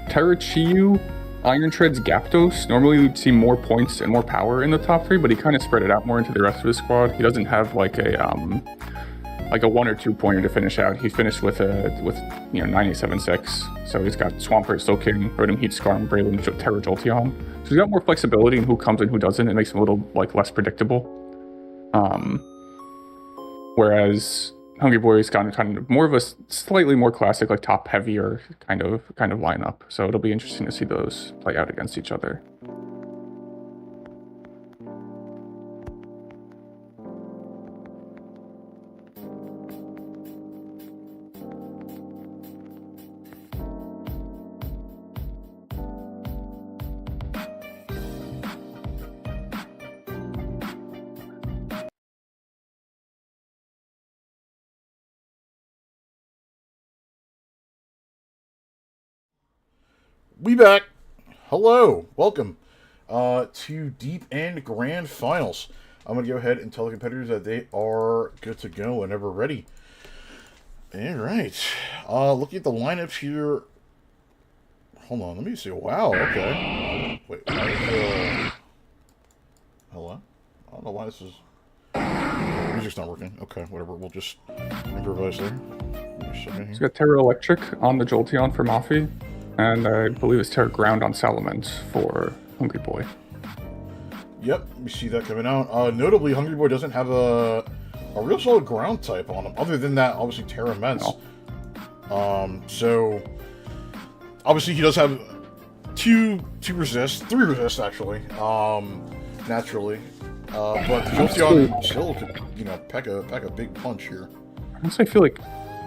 Terrachiyu, Iron Treads, Gyapdos. Normally you'd see more points and more power in the top 3, but he kind of spread it out more into the rest of his squad. He doesn't have like a 1 or 2 pointer to finish out. He finished with 97.6. So he's got Swampert, Slowking, Rotom, Heat Scarm, Braylon, Terra Jolteon. So he's got more flexibility in who comes and who doesn't. It makes him a little less predictable. Whereas Hungry Boy's kind of more of a slightly more classic, top heavier kind of lineup. So it'll be interesting to see those play out against each other. We back. Hello. Welcome to Deep End Grand Finals. I'm going to go ahead and tell the competitors that they are good to go whenever ready. Alright. Looking at the lineups here. Hold on. Let me see. Wow. Okay. Wait. Hello? I don't know why this is... Music's not working. Okay. Whatever. We'll just improvise there. He's got Terra Electric on the Jolteon for Mafi. And I believe it's Terra Ground on Salamence for Hungry Boy. Yep, we see that coming out. Notably, Hungry Boy doesn't have a real solid ground type on him. Other than that, obviously Terra Mence. No. So obviously he does have three resist actually, naturally. But the Jolteon still could, pack a big punch here. Honestly, I feel like,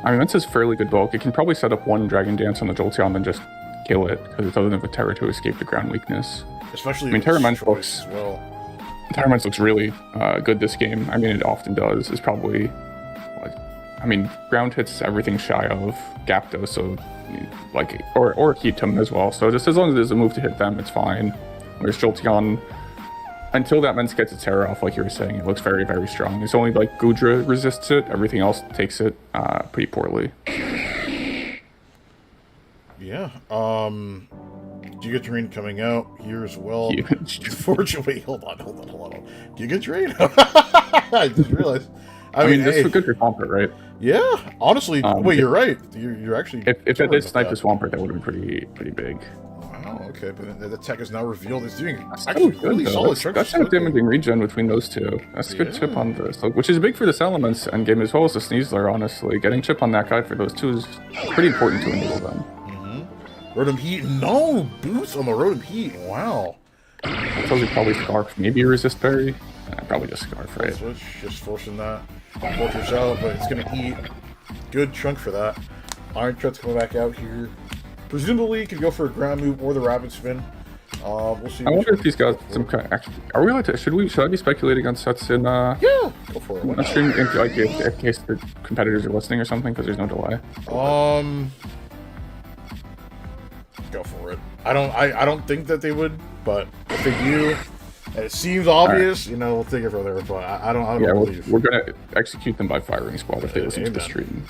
that's a fairly good bulk. It can probably set up one Dragon Dance on the Jolteon, then just kill it, because it doesn't have a Terra to escape the ground weakness. Especially Terramence looks as well. Terramence looks really good this game. It often does. It's probably, ground hits everything shy of Gyaptos, so or Heatum as well. So just as long as there's a move to hit them, it's fine. Whereas Jolteon, until that Mence gets its Terra off, like you were saying, it looks very, very strong. It's only Goodra resists it. Everything else takes it pretty poorly. Yeah. Giga Drain coming out here as well. Unfortunately, hold on. Giga Drain? I just realized. I mean, this is good for Swampert, right? Yeah, honestly, you're right. You're actually. If it did snipe the Swampert, that would have been pretty big. Wow, okay, but the tech is now revealed. It's doing actually really solid. That's how damaging regen between those two. That's a good chip on this, which is big for this Elements endgame as well as the Sneasler, honestly. Getting chip on that guy for those two is pretty important to enable them. Rotom Heat, no boost on the Rotom Heat. Wow. I told you probably Scarf, maybe Resist Berry. Probably just Scarf, right? Switch, just forcing that Fortress out, but it's gonna eat. Good chunk for that. Iron Tread's coming back out here. Presumably, could go for a ground move or the Rapid Spin. We'll see. I wonder if he's got some kind. Are we allowed to? Should I be speculating on sets in? Yeah, go for it. On stream, in case the competitors are listening or something, because there's no delay. Go for it. I don't think that they would, but if they do, and it seems obvious, we'll take it from there. But I don't believe. We're gonna execute them by firing squad if they listen to the stream.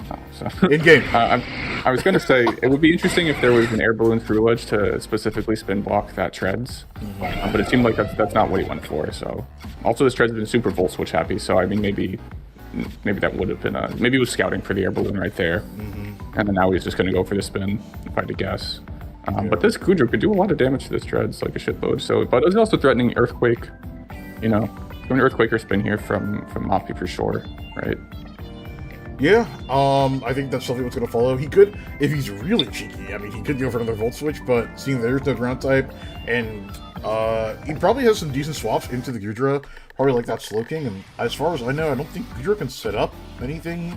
In game. I was gonna say it would be interesting if there was an air balloon through ledge to specifically spin block that treads, but it seemed like that's not what he went for. So also this tread's been super Volt Switch happy, so maybe that would have been maybe he was scouting for the air balloon right there, and then now he's just gonna go for the spin if I had to guess. But this Goodra could do a lot of damage to this Treads, like a shitload. So, but it's also threatening Earthquake. An Earthquake or spin here from Moppy for sure, right? Yeah, I think that's something that's going to follow. He could, if he's really cheeky, he could go for another Volt Switch, but seeing there's no ground type, and he probably has some decent swaps into the Goodra, probably like that Slowking, and as far as I know, I don't think Goodra can set up anything.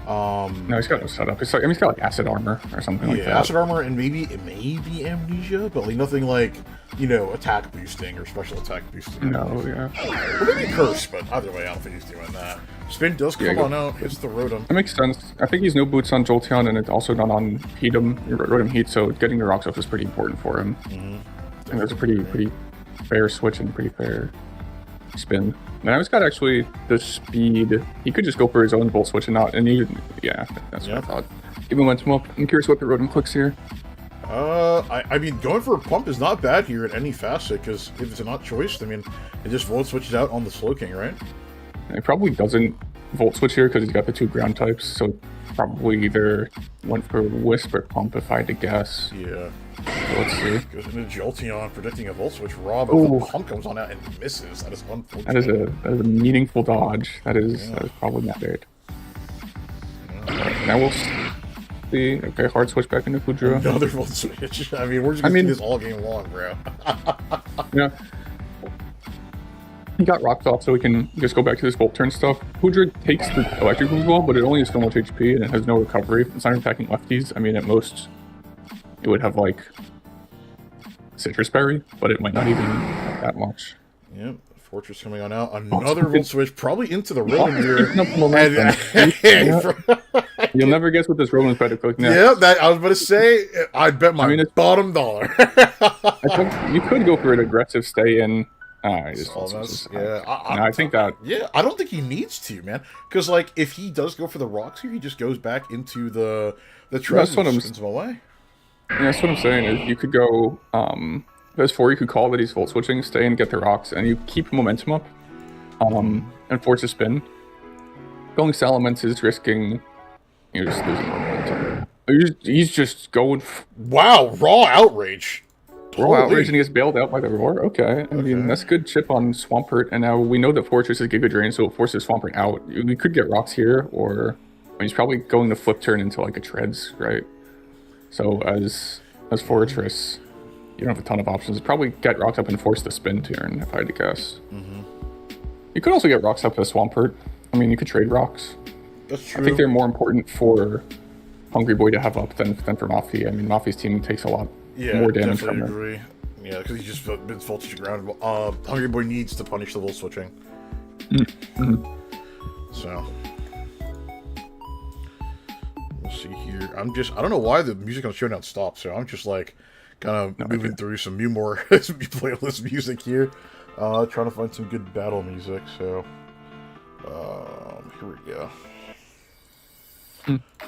No, he's got no setup. He's got Acid Armor or something like that. Yeah, Acid Armor, and maybe Amnesia, but nothing like, attack boosting or special attack boosting. No, yeah. Well, maybe Curse, but either way, I don't think he's doing that. Spin does come on out, hits the Rotom. That makes sense. I think he's no boots on Jolteon, and it's also not on Rotom Heat, so getting the rocks off is pretty important for him. And that's a pretty fair switch and pretty fair spin. And now he's got actually the speed. He could just go for his own Volt Switch and not. And that's what I thought. Even went him up. I'm curious what the Rotom clicks here. Going for a pump is not bad here at any facet, because if it's not choiced, it just Volt Switches out on the Slowking, right? And he probably doesn't Volt Switch here because he's got the two ground types, so probably either went for Wisp or Pump if I had to guess. Yeah. So let's see. Goes into Jolteon, predicting a Volt Switch. Rob, the Pump comes on out and misses. That is unfortunate. That is a meaningful dodge. That is problematic. Now we'll see. Okay, hard switch back into Goodra. Another Volt Switch. We're just gonna see this all game long, bro. Yeah. He got rocked off, so we can just go back to this Volt Turn stuff. Goodra takes the electric move well, but it only has so much HP and it has no recovery. It's not attacking lefties. At most, it would have Citrus Berry, but it might not even have that much. Yep, Fortress coming on out. Another Volt Switch, probably into the Rotom here. You'll never guess what this Rotom's better cook now. Yeah, I was about to say, I bet my bottom dollar. I think you could go for an aggressive stay in. I think that. Yeah, I don't think he needs to, man. Because if he does go for the rocks here, he just goes back into the treasure and spins him away. Yeah, that's what I'm saying. Is you could go. There's 4 you could call that he's Volt Switching, stay and get the rocks, and you keep momentum up. And force a spin. Going Salamence is risking. You're just losing momentum. He's just going. Wow, raw outrage. Raw outrage, and he gets bailed out by the roar. Okay, that's a good chip on Swampert, and now we know that Fortress is Giga Drain, so it forces Swampert out. We could get rocks here, or he's probably going to flip turn into a Treads, right? So as as Fortress, you don't have a ton of options. Probably get Rocks Up and force the spin turn, if I had to guess. You could also get Rocks Up as Swampert. I mean, you could trade Rocks. That's true. I think they're more important for Hungry Boy to have up than for Mafi. I mean, Mafi's team takes a lot more damage from definitely her. agree. Yeah, because he just been voltage ground. Hungry Boy needs to punish the volt switching. So we'll see here. I don't know why the music on Showdown stopped, so I'm just like kind of moving through some more playlist music here, trying to find some good battle music. So here we go.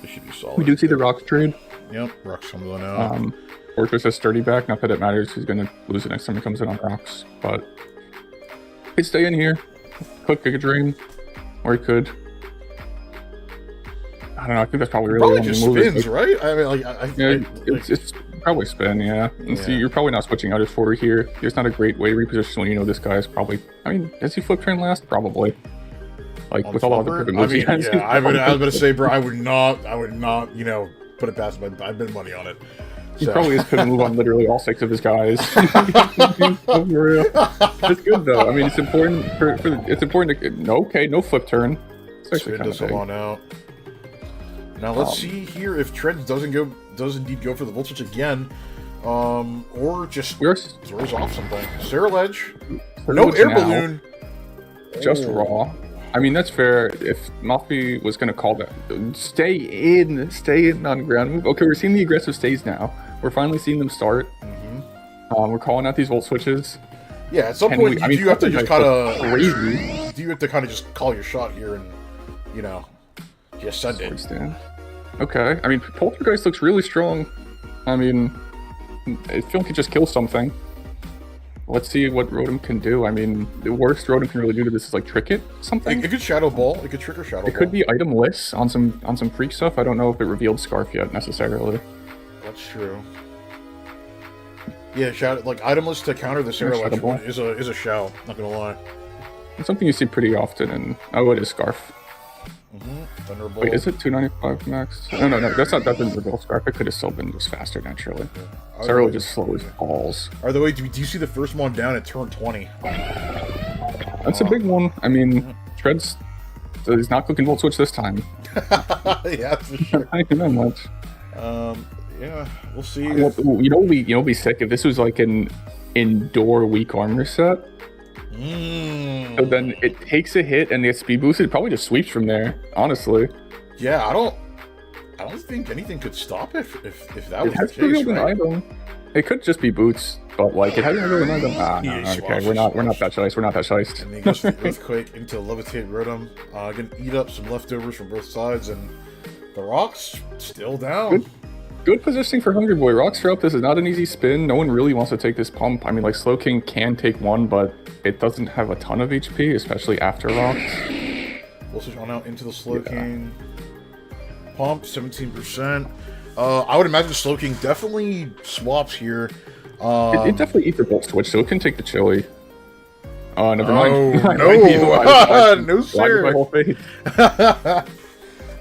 This should be solid. We do see the Rocks trade. Yep, Rocks comes on out. Fortress has Sturdy back. Not that it matters. He's going to lose it next time he comes in on Rocks. But he'd stay in here. Click Giga Drain. Or he could. I don't know. I think that's probably really Probably just move. spins, right? I mean, like, It's probably spin, yeah. And see, you're probably not switching out his forward here. There's not a great way to reposition when you know this guy is probably. I mean, does he flip train last? Probably. Like with all the other pivot moves he has. Yeah, I was gonna say, bro, I would not, put it past him. I'd bet money on it. He probably is going to move on literally all 6 of his guys. For real. It's good though. I mean, it's important it's important to. No flip turn. It's actually kind of big. On out. Now let's see here if Treads does indeed go for the volt switch again, or just throws off something. Sarah Ledge, no air balloon, just raw. I mean, that's fair. If Mafi was going to call that, stay in on ground move. Okay, we're seeing the aggressive stays now. We're finally seeing them start. We're calling out these volt switches. Yeah, at some point, do you have to just kind of crazy. Do you have to kind of just call your shot here and, just send it? Stand. Okay, I mean, Poltergeist looks really strong. I mean, I feel like it just kills something. Let's see what Rotom can do. I mean, the worst Rotom can really do to this is like trick it something. It could Shadow Ball. It could trigger Shadow Ball. It could be itemless on some freak stuff. I don't know if it revealed Scarf yet necessarily. That's true. Yeah, itemless to counter the Sarah Ledge one is a shell. Not gonna lie. It's something you see pretty often. And it is Scarf. Thunderbolt. Wait, is it 295 max? No. That didn't reveal Scarf. It could have still been just faster naturally. Yeah. Sarah just slowly falls. By the way, do you see the first one down at turn 20? That's a big one. I mean, Treads. So he's not clicking Volt Switch this time. Yeah, for sure. I can that much. Yeah, we'll see. It'd be sick if this was like an indoor weak armor set. So then it takes a hit and gets speed boosted. It probably just sweeps from there. Honestly. Yeah, I don't think anything could stop it if that was the case. An item. It could just be boots, but like it hasn't really an item. Okay, we're not that shice. We're not that shice. And then he goes for the Earthquake into Levitate Rotom. Gonna eat up some leftovers from both sides, and the Rocks still down. Good positioning for Hungry Boy. Rocks are up. This is not an easy spin. No one really wants to take this pump. I mean, like, Slowking can take one, but it doesn't have a ton of HP, especially after Rocks. We'll switch on out into the Slowking. Pump, 17%. I would imagine Slowking definitely swaps here. It definitely eats the Volt Switch, so it can take the Chili. Never mind. No, sir. My whole face.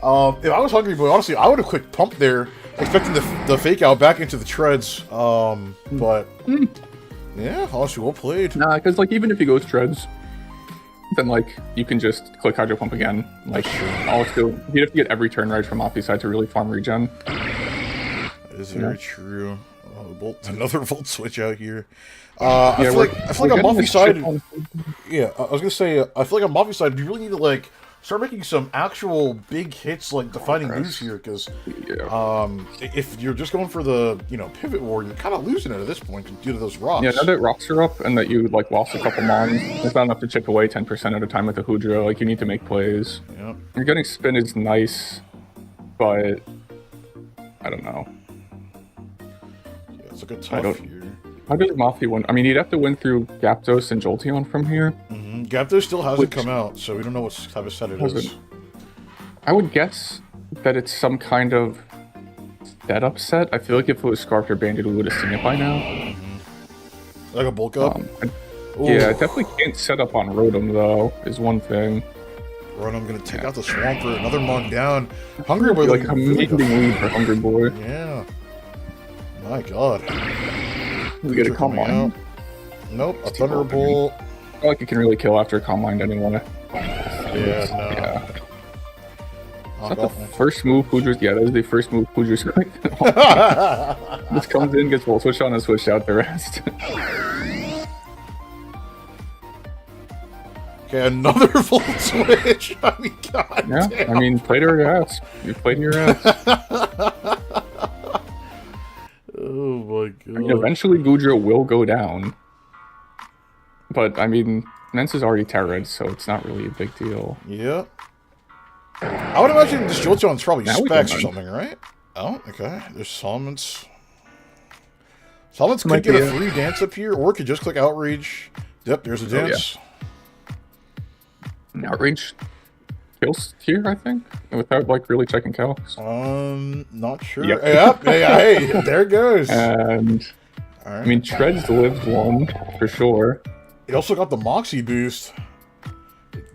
If I was Hungry Boy, honestly, I would have quick pumped there, expecting the fake out back into the Treads. But yeah, honestly, well played. Nah, because like even if he goes Treads, then like you can just click Hydro Pump again. Like also, you'd have to get every turn right from Mafi's side to really farm regen. That is very true. Another Volt Switch out here. I feel like on Mafi's side. Yeah, I was gonna say I feel like on Mafi's side, you really need to like start making some actual big hits, like defining moves here, because if you're just going for the pivot war, you're kind of losing it at this point due to those rocks. Yeah, now that rocks are up and that you like lost a couple mons, it's not enough to chip away 10% at a time with the Hoodra. Like you need to make plays. Yeah, you're getting spin is nice, but I don't know. Yeah, it's like a tough here. How does Mafi win? I mean, he'd have to win through Gyapdos and Jolteon from here. Gyapdos still hasn't come out, so we don't know what type of set it is. I would guess that it's some kind of setup set. I feel like if it was Scarfed or Banded, we would have seen it by now. Like a bulk up? Yeah, I definitely can't set up on Rotom, though, is one thing. Rotom going to take out the Swampert, another Mon down. Hungry Boy like amazing lead for Hungry Boy. Yeah. My God. We get a Creature Calm coming Mind. out. Nope, a Steel Thunderbolt. I feel like you can really kill after a Calm Mind anyway. Yeah, no. Yeah. Knock Is that off the first move Hoodrus? Yeah, that is the first move Hoodrus. This comes in, gets Volt Switch on, and switched out the rest. Okay, another Volt Switch. I mean, God Yeah, damn. I mean, play to your ass. You played to your ass. Oh my God. I mean, eventually Goodra will go down. But, I mean, Mence is already Terra, so it's not really a big deal. Yeah. I would imagine this Jolteon's probably Now we specs can or run. something, right? Oh, okay. There's Salamence. Salamence Might could be get a a- free dance up here, or could just click Outrage. Yep, there's a Oh, yeah. dance. Outrage kills here, I think, without, like, really checking calcs. Not sure. Yep. Yep. Hey, there it goes. And, All right. I mean, Treads lived one, for sure. It also got the Moxie boost.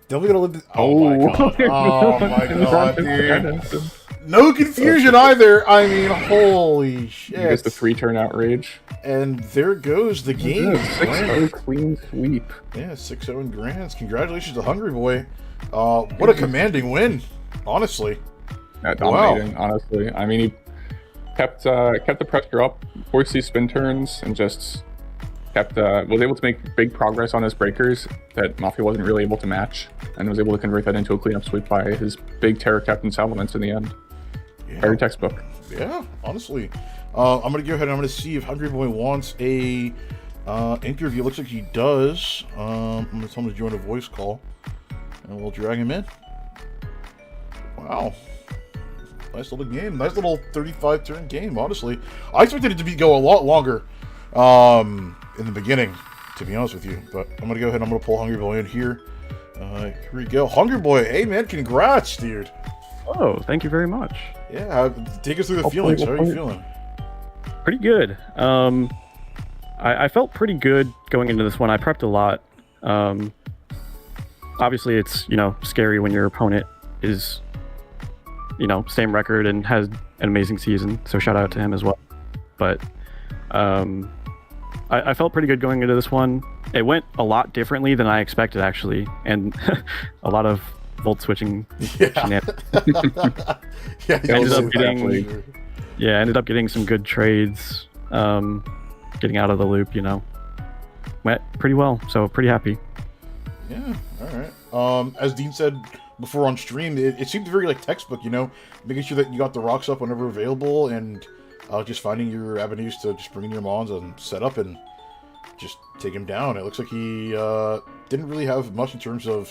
Definitely gonna live. Oh, my God. Oh my God, dude. dude. No confusion either. I mean, holy shit. He gets the 3-turn Outrage. And there goes the game. Yeah, 6-0 clean sweep. Yeah, 6-0 grands. Congratulations to Hungry Boy. What a commanding win, honestly. Yeah, dominating, honestly. I mean, he kept the pressure up, forced these spin turns, and just was able to make big progress on his breakers that Mafia wasn't really able to match, and was able to convert that into a cleanup sweep by his big Terra Captain Salamence in the end. Yeah, Very textbook. yeah, honestly. I'm gonna go ahead and I'm gonna see if Hungry Boy wants a interview. Looks like he does. I'm gonna tell him to join a voice call, and we'll drag him in. Wow. Nice little game. Nice little 35-turn game, honestly. I expected it to go a lot longer in the beginning, to be honest with you. But I'm going to go ahead and I'm going to pull Hungry Boy in here. Here we go. Hungry Boy, hey, man, congrats, dude. Oh, thank you very much. Yeah, take us through the I'll feelings. play, How we'll are you play. feeling? Pretty good. I felt pretty good going into this one. I prepped a lot. Obviously, it's, scary when your opponent is, same record and has an amazing season. So shout out to him as well. But I felt pretty good going into this one. It went a lot differently than I expected, actually. And a lot of volt switching Yeah. shenanigans. Yeah, ended up getting. Yeah, ended up getting some good trades. Getting out of the loop, went pretty well. So pretty happy. Yeah, all right. As Dean said before on stream, it seemed very like textbook, making sure that you got the rocks up whenever available, and just finding your avenues to just bring in your mons and set up and just take him down. It looks like he didn't really have much in terms of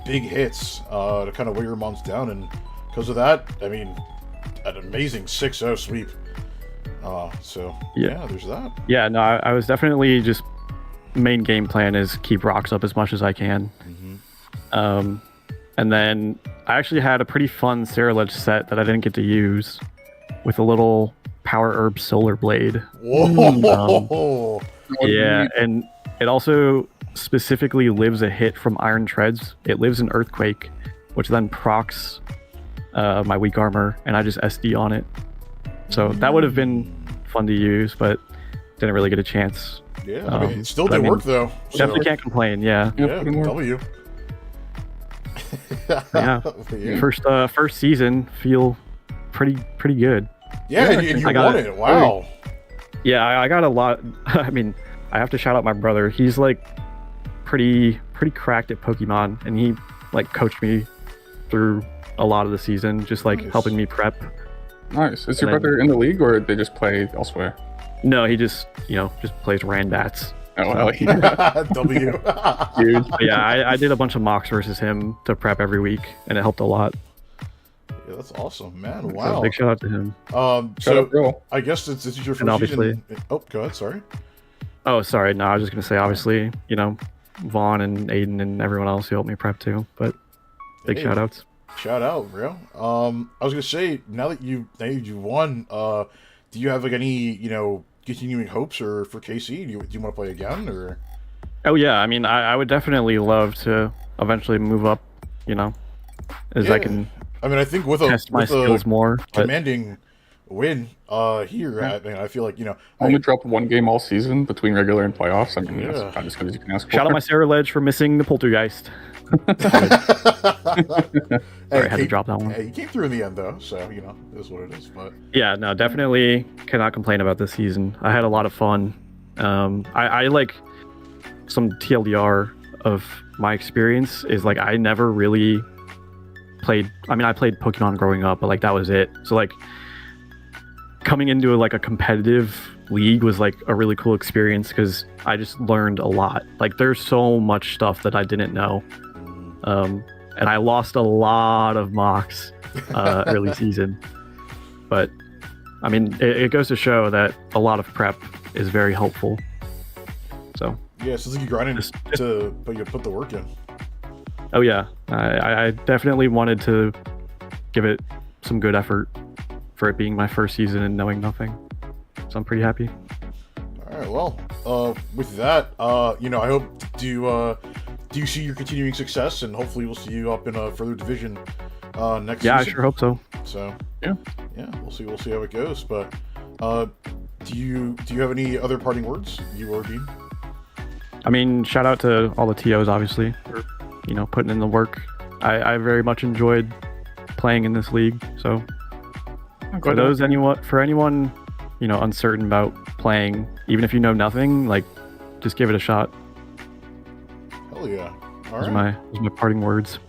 big hits to kind of weigh your mons down, and because of that, I mean, an amazing 6-0 sweep. So yeah, there's that. Yeah, no, I was definitely just main game plan is keep rocks up as much as I can. And then I actually had a pretty fun Ceruledge set that I didn't get to use with a little Power Herb Solar Blade. Whoa! Yeah, and it also specifically lives a hit from Iron Treads. It lives in Earthquake, which then procs my weak armor, and I just SD on it. So that would have been fun to use, but didn't really get a chance. Yeah, I mean, it still but I did mean, work though. So, Definitely can't complain. Yeah. yeah, put in work. W. Yeah. Yeah. First season feel pretty good. Yeah, and you I got won it. it. Wow. Yeah, I got a lot. I mean, I have to shout out my brother. He's like pretty cracked at Pokemon, and he like coached me through a lot of the season, just like Nice. helping me prep. Nice. Is your And then- brother in the league, or they just play elsewhere? No, he just just plays Randats. Oh, well, yeah. W. Dude. But yeah, I did a bunch of mocks versus him to prep every week, and it helped a lot. Yeah, that's awesome, man. So Wow. big shout out to him. Shut So up, bro. I guess this is your first And obviously- season. Oh, go ahead. Sorry. Oh, sorry. No, I was just gonna say, obviously, Vaughn and Aiden and everyone else who helped me prep too. But big Hey. shout outs. Shout out, bro. I was gonna say now that you won, do you have like any continuing hopes or for KC? Do you want to play again or? Oh yeah, I mean, I would definitely love to eventually move up. As Yeah. I can I mean, I think with test my skills more. But commanding win here. I feel like, Only dropped one game all season between regular and playoffs. I mean, Yeah. that's about as good as you can ask for. Shout out my Sarah Ledge for missing the poltergeist. Sorry, I had to drop that one. Hey, you came through in the end, though, so, it is what it is. But Yeah, no, definitely cannot complain about this season. I had a lot of fun. I like some TLDR of my experience is like I never really played. I mean, I played Pokemon growing up, but like that was it. So like coming into a competitive league was like a really cool experience because I just learned a lot. Like there's so much stuff that I didn't know, and I lost a lot of mocks early season. But I mean, it goes to show that a lot of prep is very helpful. So yeah, so it's like you grinding Just- to put the work in. oh yeah, I definitely wanted to give it some good effort for it being my first season and knowing nothing. So I'm pretty happy. All right, well, with that, I hope do you see your continuing success, and hopefully we'll see you up in a further division next Yeah, I season. sure hope so. So Yeah. we'll see how it goes. But do you have any other parting words, you or Dean? I mean, shout out to all the TOs, obviously, for putting in the work. I very much enjoyed playing in this league. So for anyone uncertain about playing, even if you know nothing, like just give it a shot. Hell yeah! All Those right, are my parting words.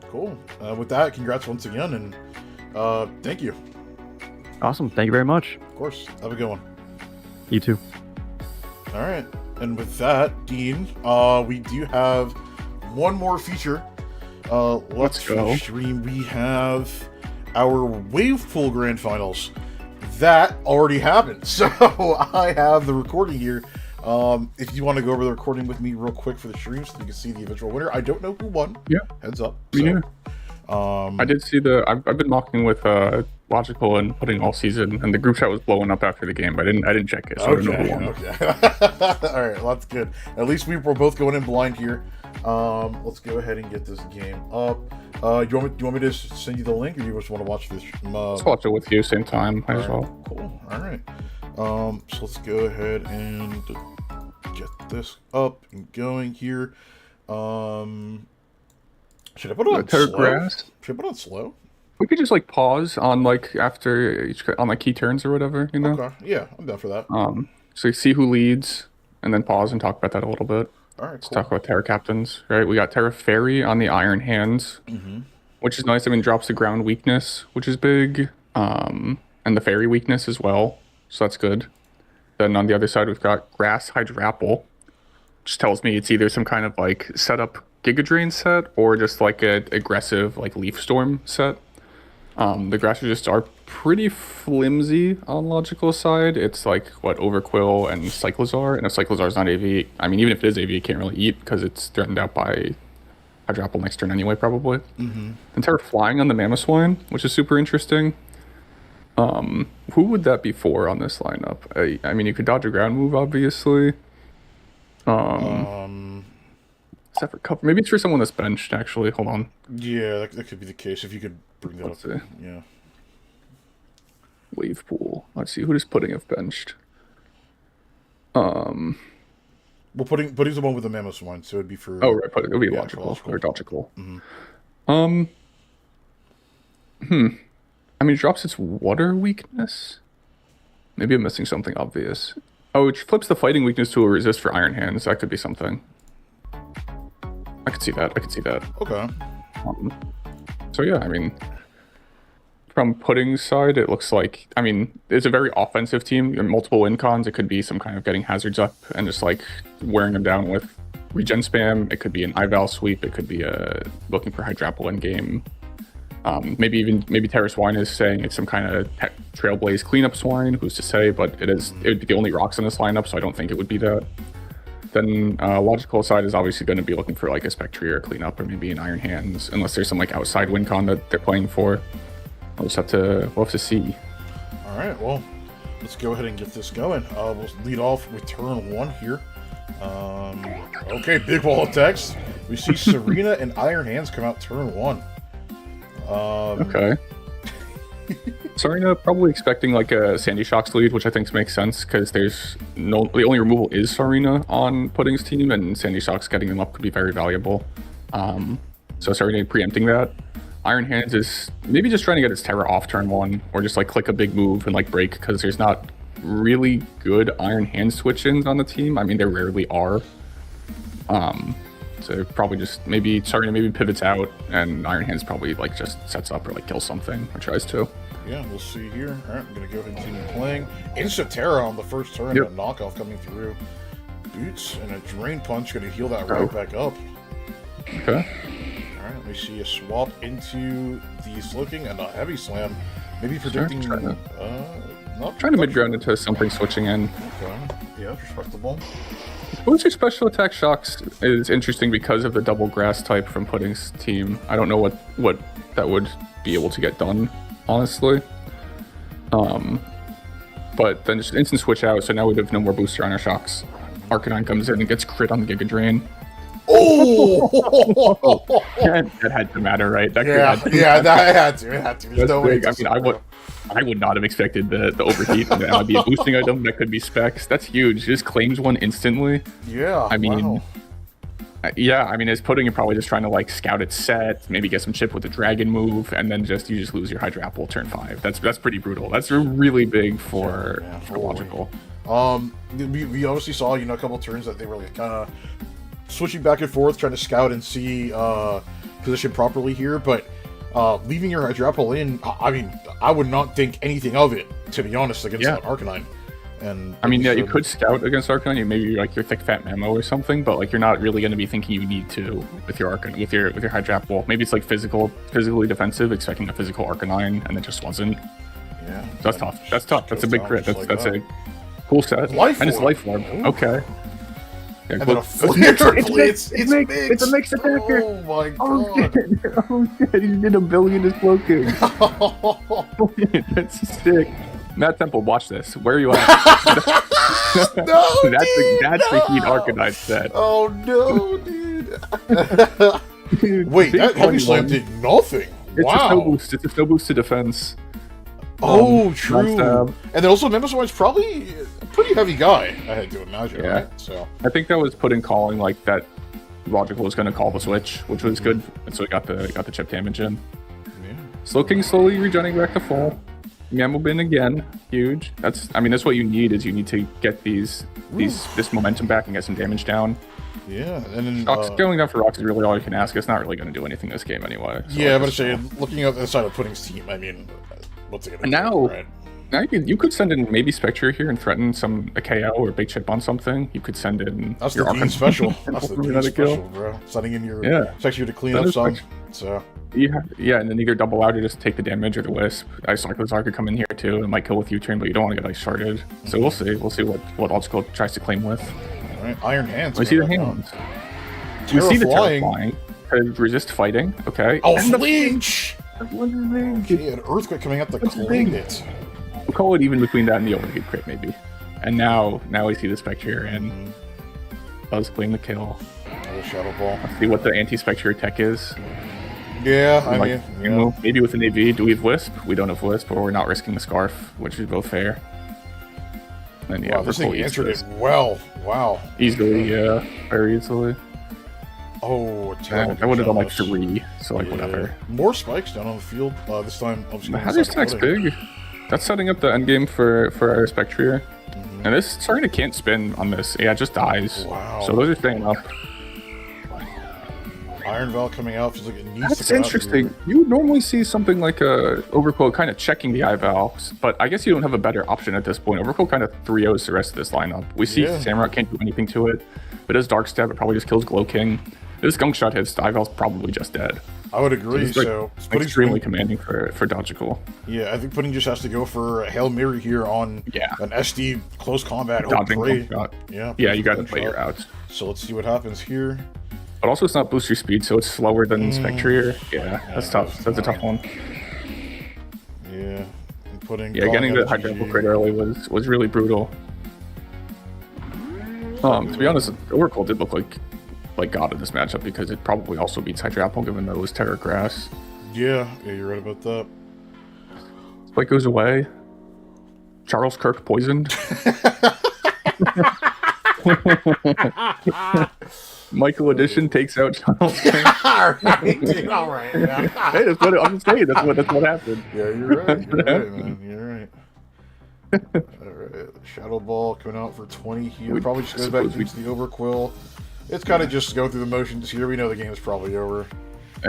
cool. With that, congrats once again, and thank you. Awesome. Thank you very much. Of course, have a good one. You too. All right, and with that, Dean, we do have one more feature. Let's go. stream. We have our wave pool grand finals. That already happened, so I have the recording here. If you want to go over the recording with me real quick for the stream, so you can see the eventual winner. I don't know who won. Yeah. Heads up. Me neither. So, I did see I've been mocking with Logical and Pudding all season, and the group chat was blowing up after the game, but I didn't check it, so I don't know who won. Okay. All right, well, that's good. At least we're both going in blind here. Let's go ahead and get this game up. Do you want me to send you the link, or do you just want to watch this? Let's watch it with you same time as well. Cool. All right. So let's go ahead and get this up and going here. Should I put it on slow? Grass. Should I put it on slow? We could just pause on after each on key turns or whatever, Okay. Yeah, I'm down for that. So you see who leads, and then pause and talk about that a little bit. All right. Let's Cool. talk about Terra Captains, right? We got Terra Fairy on the Iron Hands, which is nice. I mean, drops the ground weakness, which is big, and the Fairy weakness as well, so that's good. Then on the other side, we've got Grass Hydrapple, which tells me it's either some kind of setup Giga Drain set or just a aggressive Leaf Storm set. The Grass just are pretty flimsy on Logical side. It's Overquill and Cyclizar, and if Cyclizar's not AV, I mean, even if it is AV, it can't really eat because it's threatened out by Hydrapple next turn anyway, probably. And Terra Flying on the Mamoswine, which is super interesting. Who would that be for on this lineup? I mean, you could dodge a ground move, obviously. Is that for cover? Maybe it's for someone that's benched, actually. Hold on. Yeah, that could be the case if you could bring that Let's up. see. Yeah. Wave pool. Let's see, who does Pudding have benched? Well, Pudding's the one with the Mamoswine, so it'd be for. Oh, right, Pudding. It would be Yeah, logical logical. or logical. I mean, it drops its water weakness. Maybe I'm missing something obvious. Oh, it flips the fighting weakness to a resist for Iron Hands. That could be something. I could see that. Okay. So yeah, I mean, from Pudding's side, it looks like, I mean, it's a very offensive team. Multiple win cons. It could be some kind of getting hazards up and just wearing them down with regen spam. It could be an Ival sweep. It could be looking for Hydrapple in game. Maybe Terra Swine is saying it's some kind of Trailblaze cleanup swine. Who's to say? But it would be the only rocks in this lineup, so I don't think it would be that. Then Logical side is obviously going to be looking for a Spectrier cleanup or maybe an Iron Hands, unless there's some outside win con that they're playing for. We'll have to see. All right. Well, let's go ahead and get this going. We'll lead off with turn 1 here. Okay, big wall of text. We see Serena and Iron Hands come out turn 1. Okay. Sarina probably expecting like a Sandy Shocks lead, which I think makes sense because the only removal is Sarina on Pudding's team, and Sandy Shocks getting them up could be very valuable. So Sarina preempting that. Iron Hands is maybe just trying to get its Terra off turn 1, or just like click a big move and like break, because there's not really good Iron Hand switch-ins on the team. I mean, there rarely are. So probably just maybe Sarina maybe pivots out, and Iron Hands probably like just sets up or like kills something or tries to. Yeah, we'll see here. All right, I'm going to go ahead and continue playing. Instant Terra on the first turn, Yep. a knockoff coming through. Boots and a Drain Punch going to heal that right back up. Okay. All right, we see a swap into the Slowking and a Heavy Slam. Maybe predicting... trying to- not Trying to mid-ground into something switching in. Okay. Yeah, respectable. Booster special attack shocks is interesting because of the double grass type from Pudding's team. I don't know what that would be able to get done, honestly. But then just instant switch out, so now we'd have no more booster on our shocks. Arcanine comes in and gets crit on the Giga Drain. Oh! That had to matter, right? That That had to. It had to. There's That's no way big. to I mean, I would not have expected the overheat, and that would be a boosting item. That could be specs. That's huge. Just claims one instantly. Yeah. I mean, wow. Yeah, I mean, it's Pudding and probably just trying to like scout its set, maybe get some chip with the dragon move, and then you just lose your Hydra Apple turn 5. That's pretty brutal. That's really big for logical. We obviously saw a couple turns that they were like kind of switching back and forth, trying to scout and see position properly here, but leaving your Hydra Apple in, I mean, I would not think anything of it, to be honest, against that Arcanine. And I mean, yeah, you could scout against Arcanine, maybe like your thick fat Memo or something, but like you're not really going to be thinking you need to with your Arcanine, with your Hydra Apple. Maybe it's like physically defensive, expecting a physical Arcanine, and it just wasn't. Yeah, that's tough. That's tough. That's a big crit. That's a cool set. Life and it's Orb. Life Orb. Okay. Yeah, and then a Flare Blitz. It's mixed. It's a mixed attacker. Oh my Oh god. shit! Oh shit! He did a billion is cloaking. That's sick. Matt Temple, watch this. Where are you at? No, that's the Heat Arcanine set. Oh no, dude. Dude, Wait, big that Heavy 21. Slam did nothing. It's Wow. a snow boost. It's a snow boost to defense. Oh, true. non-stab. And then also, Memoswine's probably a pretty heavy guy, I had to imagine, Yeah. right? So, I think that was Pudding calling like that. Logical was going to call the switch, which was good, and so we got the chip damage in. yeah. Slowking slowly regenerating back to full. Gamblebin again, huge. That's what you need is you need to get this momentum back and get some damage down. Yeah, and then Rocks, going down for Rocks is really all you can ask. It's not really going to do anything this game anyway. So yeah, I but just- looking at the side of Pudding's team, I mean, what's it gonna And do, now- right? Now you could send in maybe Spectre here and threaten a KO or big chip on something. You could send in That's your the Dean Arcanine. special. That's the for Dean another kill. special, bro. Sending in your Yeah. Spectre to clean That up is some. Spectre. So, Yeah, and then either double out or just take the damage or the Wisp. Ice Cyclozar could come in here too. It might kill with U-turn, but you don't want to get ice sharded. So we'll see. We'll see what Logical tries to claim with. all right, Iron Hands. We see the coming up hands. now. We see the Terra flying. Terra flying. Resist fighting. Okay. Oh, And the flinch! Okay, an Earthquake coming up to That's clean big. it. We'll call it even between that and the overheat crit maybe. And now we see the Spectre and Buzz claim the kill. Oh, Shadow Ball. Let's see what the anti-Spectre tech is. Yeah, I Like, mean, you know, maybe with an AV. Do we have Wisp? We don't have Wisp, but we're not risking the Scarf, which is both fair. And yeah, wow, this Vertical thing eats answered this. it well. Wow. Easily, yeah, very easily. Oh, terrible. I would have done like Shadows. 3, so like Yeah. whatever. More spikes down on the field. This time, I'm just The going hazard stack's big. That's setting up the endgame for our Spectre. And this Sarina can't spin on this. Yeah, it just dies. Wow. So those are staying up. Iron Val coming out. Feels like it needs to That's come out interesting. here. You would normally see something like a Overquote kind of checking the IVAL, but I guess you don't have a better option at this point. Overquote kind of 3-0s the rest of this lineup. We see Yeah. Samurott can't do anything to it. If it does Dark Stab, it probably just kills Glow King. If this Gunk Shot hits, the IVAL's probably just dead. I would agree. It's like So, Pudding's extremely going- commanding for Dodgical. yeah, I think Pudding just has to go for a Hail Mary here on Yeah. an SD close combat. Hope Dodging pray. Gunk Shot. Yeah, Yeah, you got to Gunk play shot. your outs. So let's see what happens here. But also, it's not booster speed, so it's slower than Spectre. Yeah, that's tough. That's a tough one. Yeah, and Pudding. Yeah, getting the Hydra crit early was really brutal. To be honest, Oracle did look like God in this matchup because it probably also beats Hydra Apple given that it was Terra Grass. Yeah, you're right about that. Spike goes away. Charles Kirk poisoned. Michael Edition takes out Charles Kirk. All right, dude, all right. Yeah. Hey, that's what I'm saying. That's what happened. Yeah, you're right. You're right, man. You're right. All right. Shadow Ball coming out for 20 here. We Probably just goes back to suppose use the Overquill. It's kind of just go through the motions here. We know the game is probably over.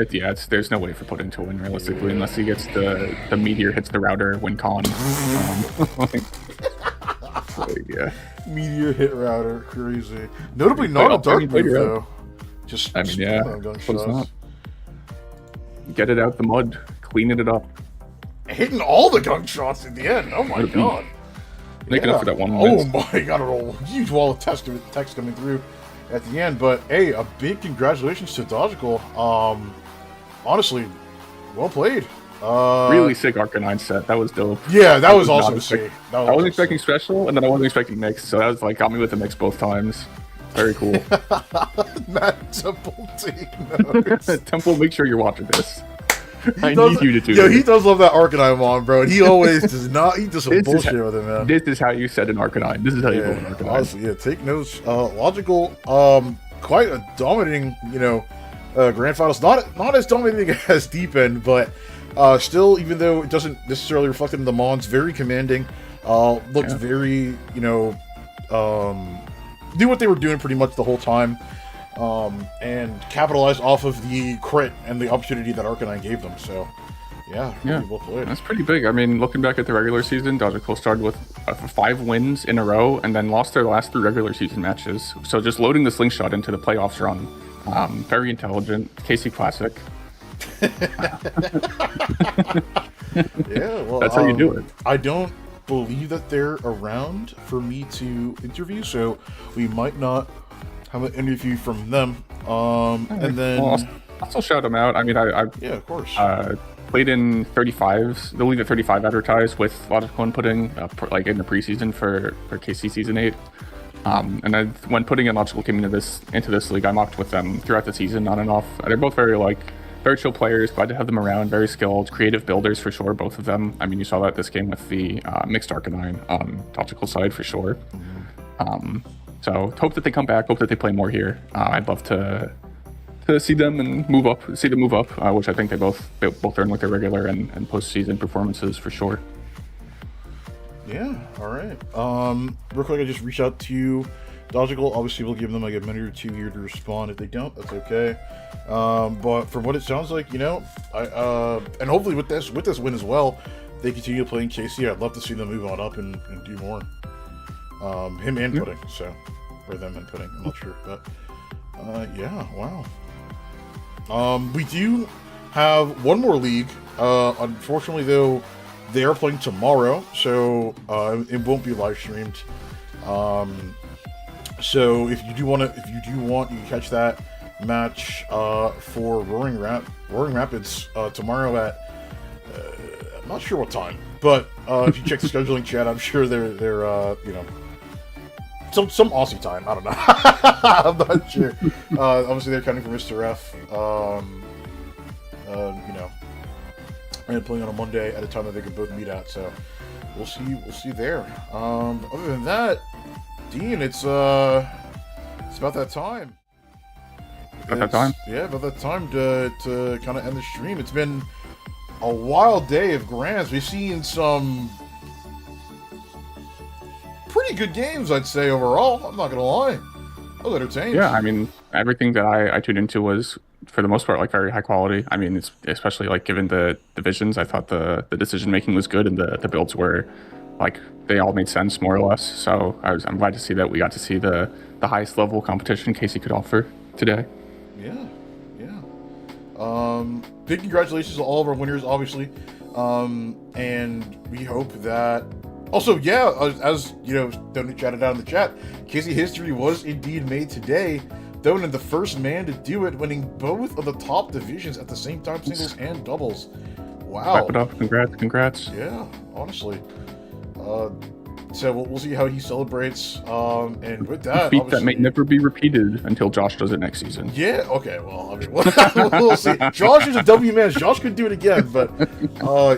Yeah, there's no way for Pudding to win realistically unless he gets the meteor hits the router win con. Yeah. Meteor hit router, crazy. Notably not a dark move though. Just I mean, yeah. gunshots. Not. Get it out the mud, cleaning it up. Hitting all the gunshots at the end. Oh my god. Making up for that one. Oh my god, a huge wall of text coming through at the end. But hey, a big congratulations to Dodgical. Honestly, well played. Really sick Arcanine set. That was dope. Yeah, that was awesome to see. I wasn't expecting special, and then I wasn't expecting mix, so that was like got me with the mix both times. Very cool. Matt Temple take notes. Temple, make sure you're watching this. I does, need you to do Yo, this. he does love that Arcanine on, bro. And he always does not. He does some bullshit with it, man. This is how you set an Arcanine. This is how you build an Arcanine. Honestly, yeah, take notes. Logical, quite a dominating, grand finals. Not as dominating as Deep End, but still, even though it doesn't necessarily reflect in the Mons, very commanding. Looked very, knew what they were doing pretty much the whole time. And capitalized off of the crit and the opportunity that Arcanine gave them. So, yeah, really well played. That's pretty big. I mean, looking back at the regular season, Dodgical started with 5 wins in a row and then lost their last 3 regular season matches. So just loading the slingshot into the playoffs run. Very intelligent. KC Classic. Yeah, well, that's how you do it. I don't believe that they're around for me to interview, so we might not have an interview from them. And then I'll still shout them out. I mean, I yeah, of course. Played in 35s, the League of 35 advertised with Logical and Pudding, like in the preseason for KC Season 8. And then when Pudding and Logical came into this league, I mocked with them throughout the season, on and off. They're both very chill players. Glad to have them around. Very skilled, creative builders for sure. Both of them. I mean, you saw that this game with the mixed Arcanine on Logical side for sure. So hope that they come back. Hope that they play more here. I'd love to see them and move up. See them move up, which I think they both earn with their regular and postseason performances for sure. Yeah. All right. Real quick, I just reached out to Dodgical. Obviously, we'll give them like a minute or 2 here to respond. If they don't, that's okay. But from what it sounds like, and hopefully with this win as well, they continue playing KC. I'd love to see them move on up and do more. Him and Pudding, so or them and Pudding. I'm not sure, but yeah, wow. We do have one more league. Unfortunately, though, they are playing tomorrow, so it won't be live streamed. So if you do want, you can catch that match for Roaring Rapids tomorrow at I'm not sure what time, but if you check the scheduling chat, I'm sure they're some Aussie time. I don't know. I'm not sure. Obviously, they're counting for Mr. F. And playing on a Monday at a time that they can both meet at. So we'll see there. Other than that, Dean, it's about that time. About that time to kind of end the stream. It's been a wild day of grands. We've seen some pretty good games, I'd say, overall. I'm not gonna lie. I was entertained. Yeah, I mean, everything that I tuned into was, for the most part, very high quality. I mean, it's especially given the divisions, I thought the decision making was good and the builds were they all made sense more or less. So I'm glad to see that we got to see the highest level competition KC could offer today. Yeah. Big congratulations to all of our winners, obviously, and we hope that. Also, yeah, as Tony chatted out in the chat, KC history was indeed made today. Donan, the first man to do it, winning both of the top divisions at the same time, singles and doubles. Wow. Wrap it up. Congrats. Yeah, honestly. So we'll see how he celebrates. And with that, Feat that may obviously- never be repeated until Josh does it next season. Yeah. Okay. Well, I mean, we'll see. Josh is a W man. Josh could do it again, but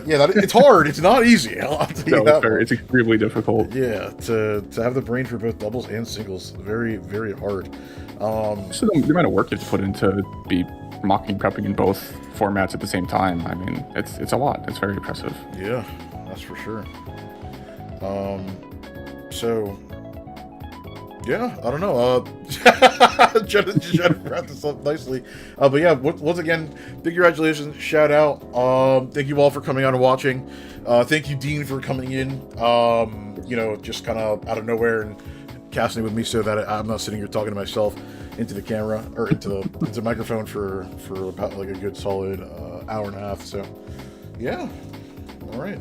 yeah, it's hard. It's not easy. I'll tell you So that it's much. extremely difficult. Yeah, to have the brain for both doubles and singles, very, very hard. So the amount of work you have to put into be mocking prepping in both formats at the same time. I mean, it's a lot. It's very impressive. Yeah, that's for sure. So yeah, I don't know. Trying to wrap this up nicely. But yeah, once again, big congratulations, shout out. Thank you all for coming out and watching. Thank you, Dean, for coming in. You know, just kind of out of nowhere and casting with me so that I'm not sitting here talking to myself into the camera or into the microphone for about like a good solid hour and a half. So yeah, all right.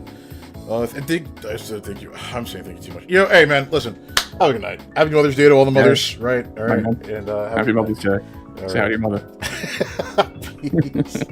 And I said thank you. I'm saying thank you too much. You know, hey man, listen. Have a good night. Happy Mother's Day to all the mothers, right? All right. Mom. And Happy Mother's Day. All Say hi to your mother. Peace.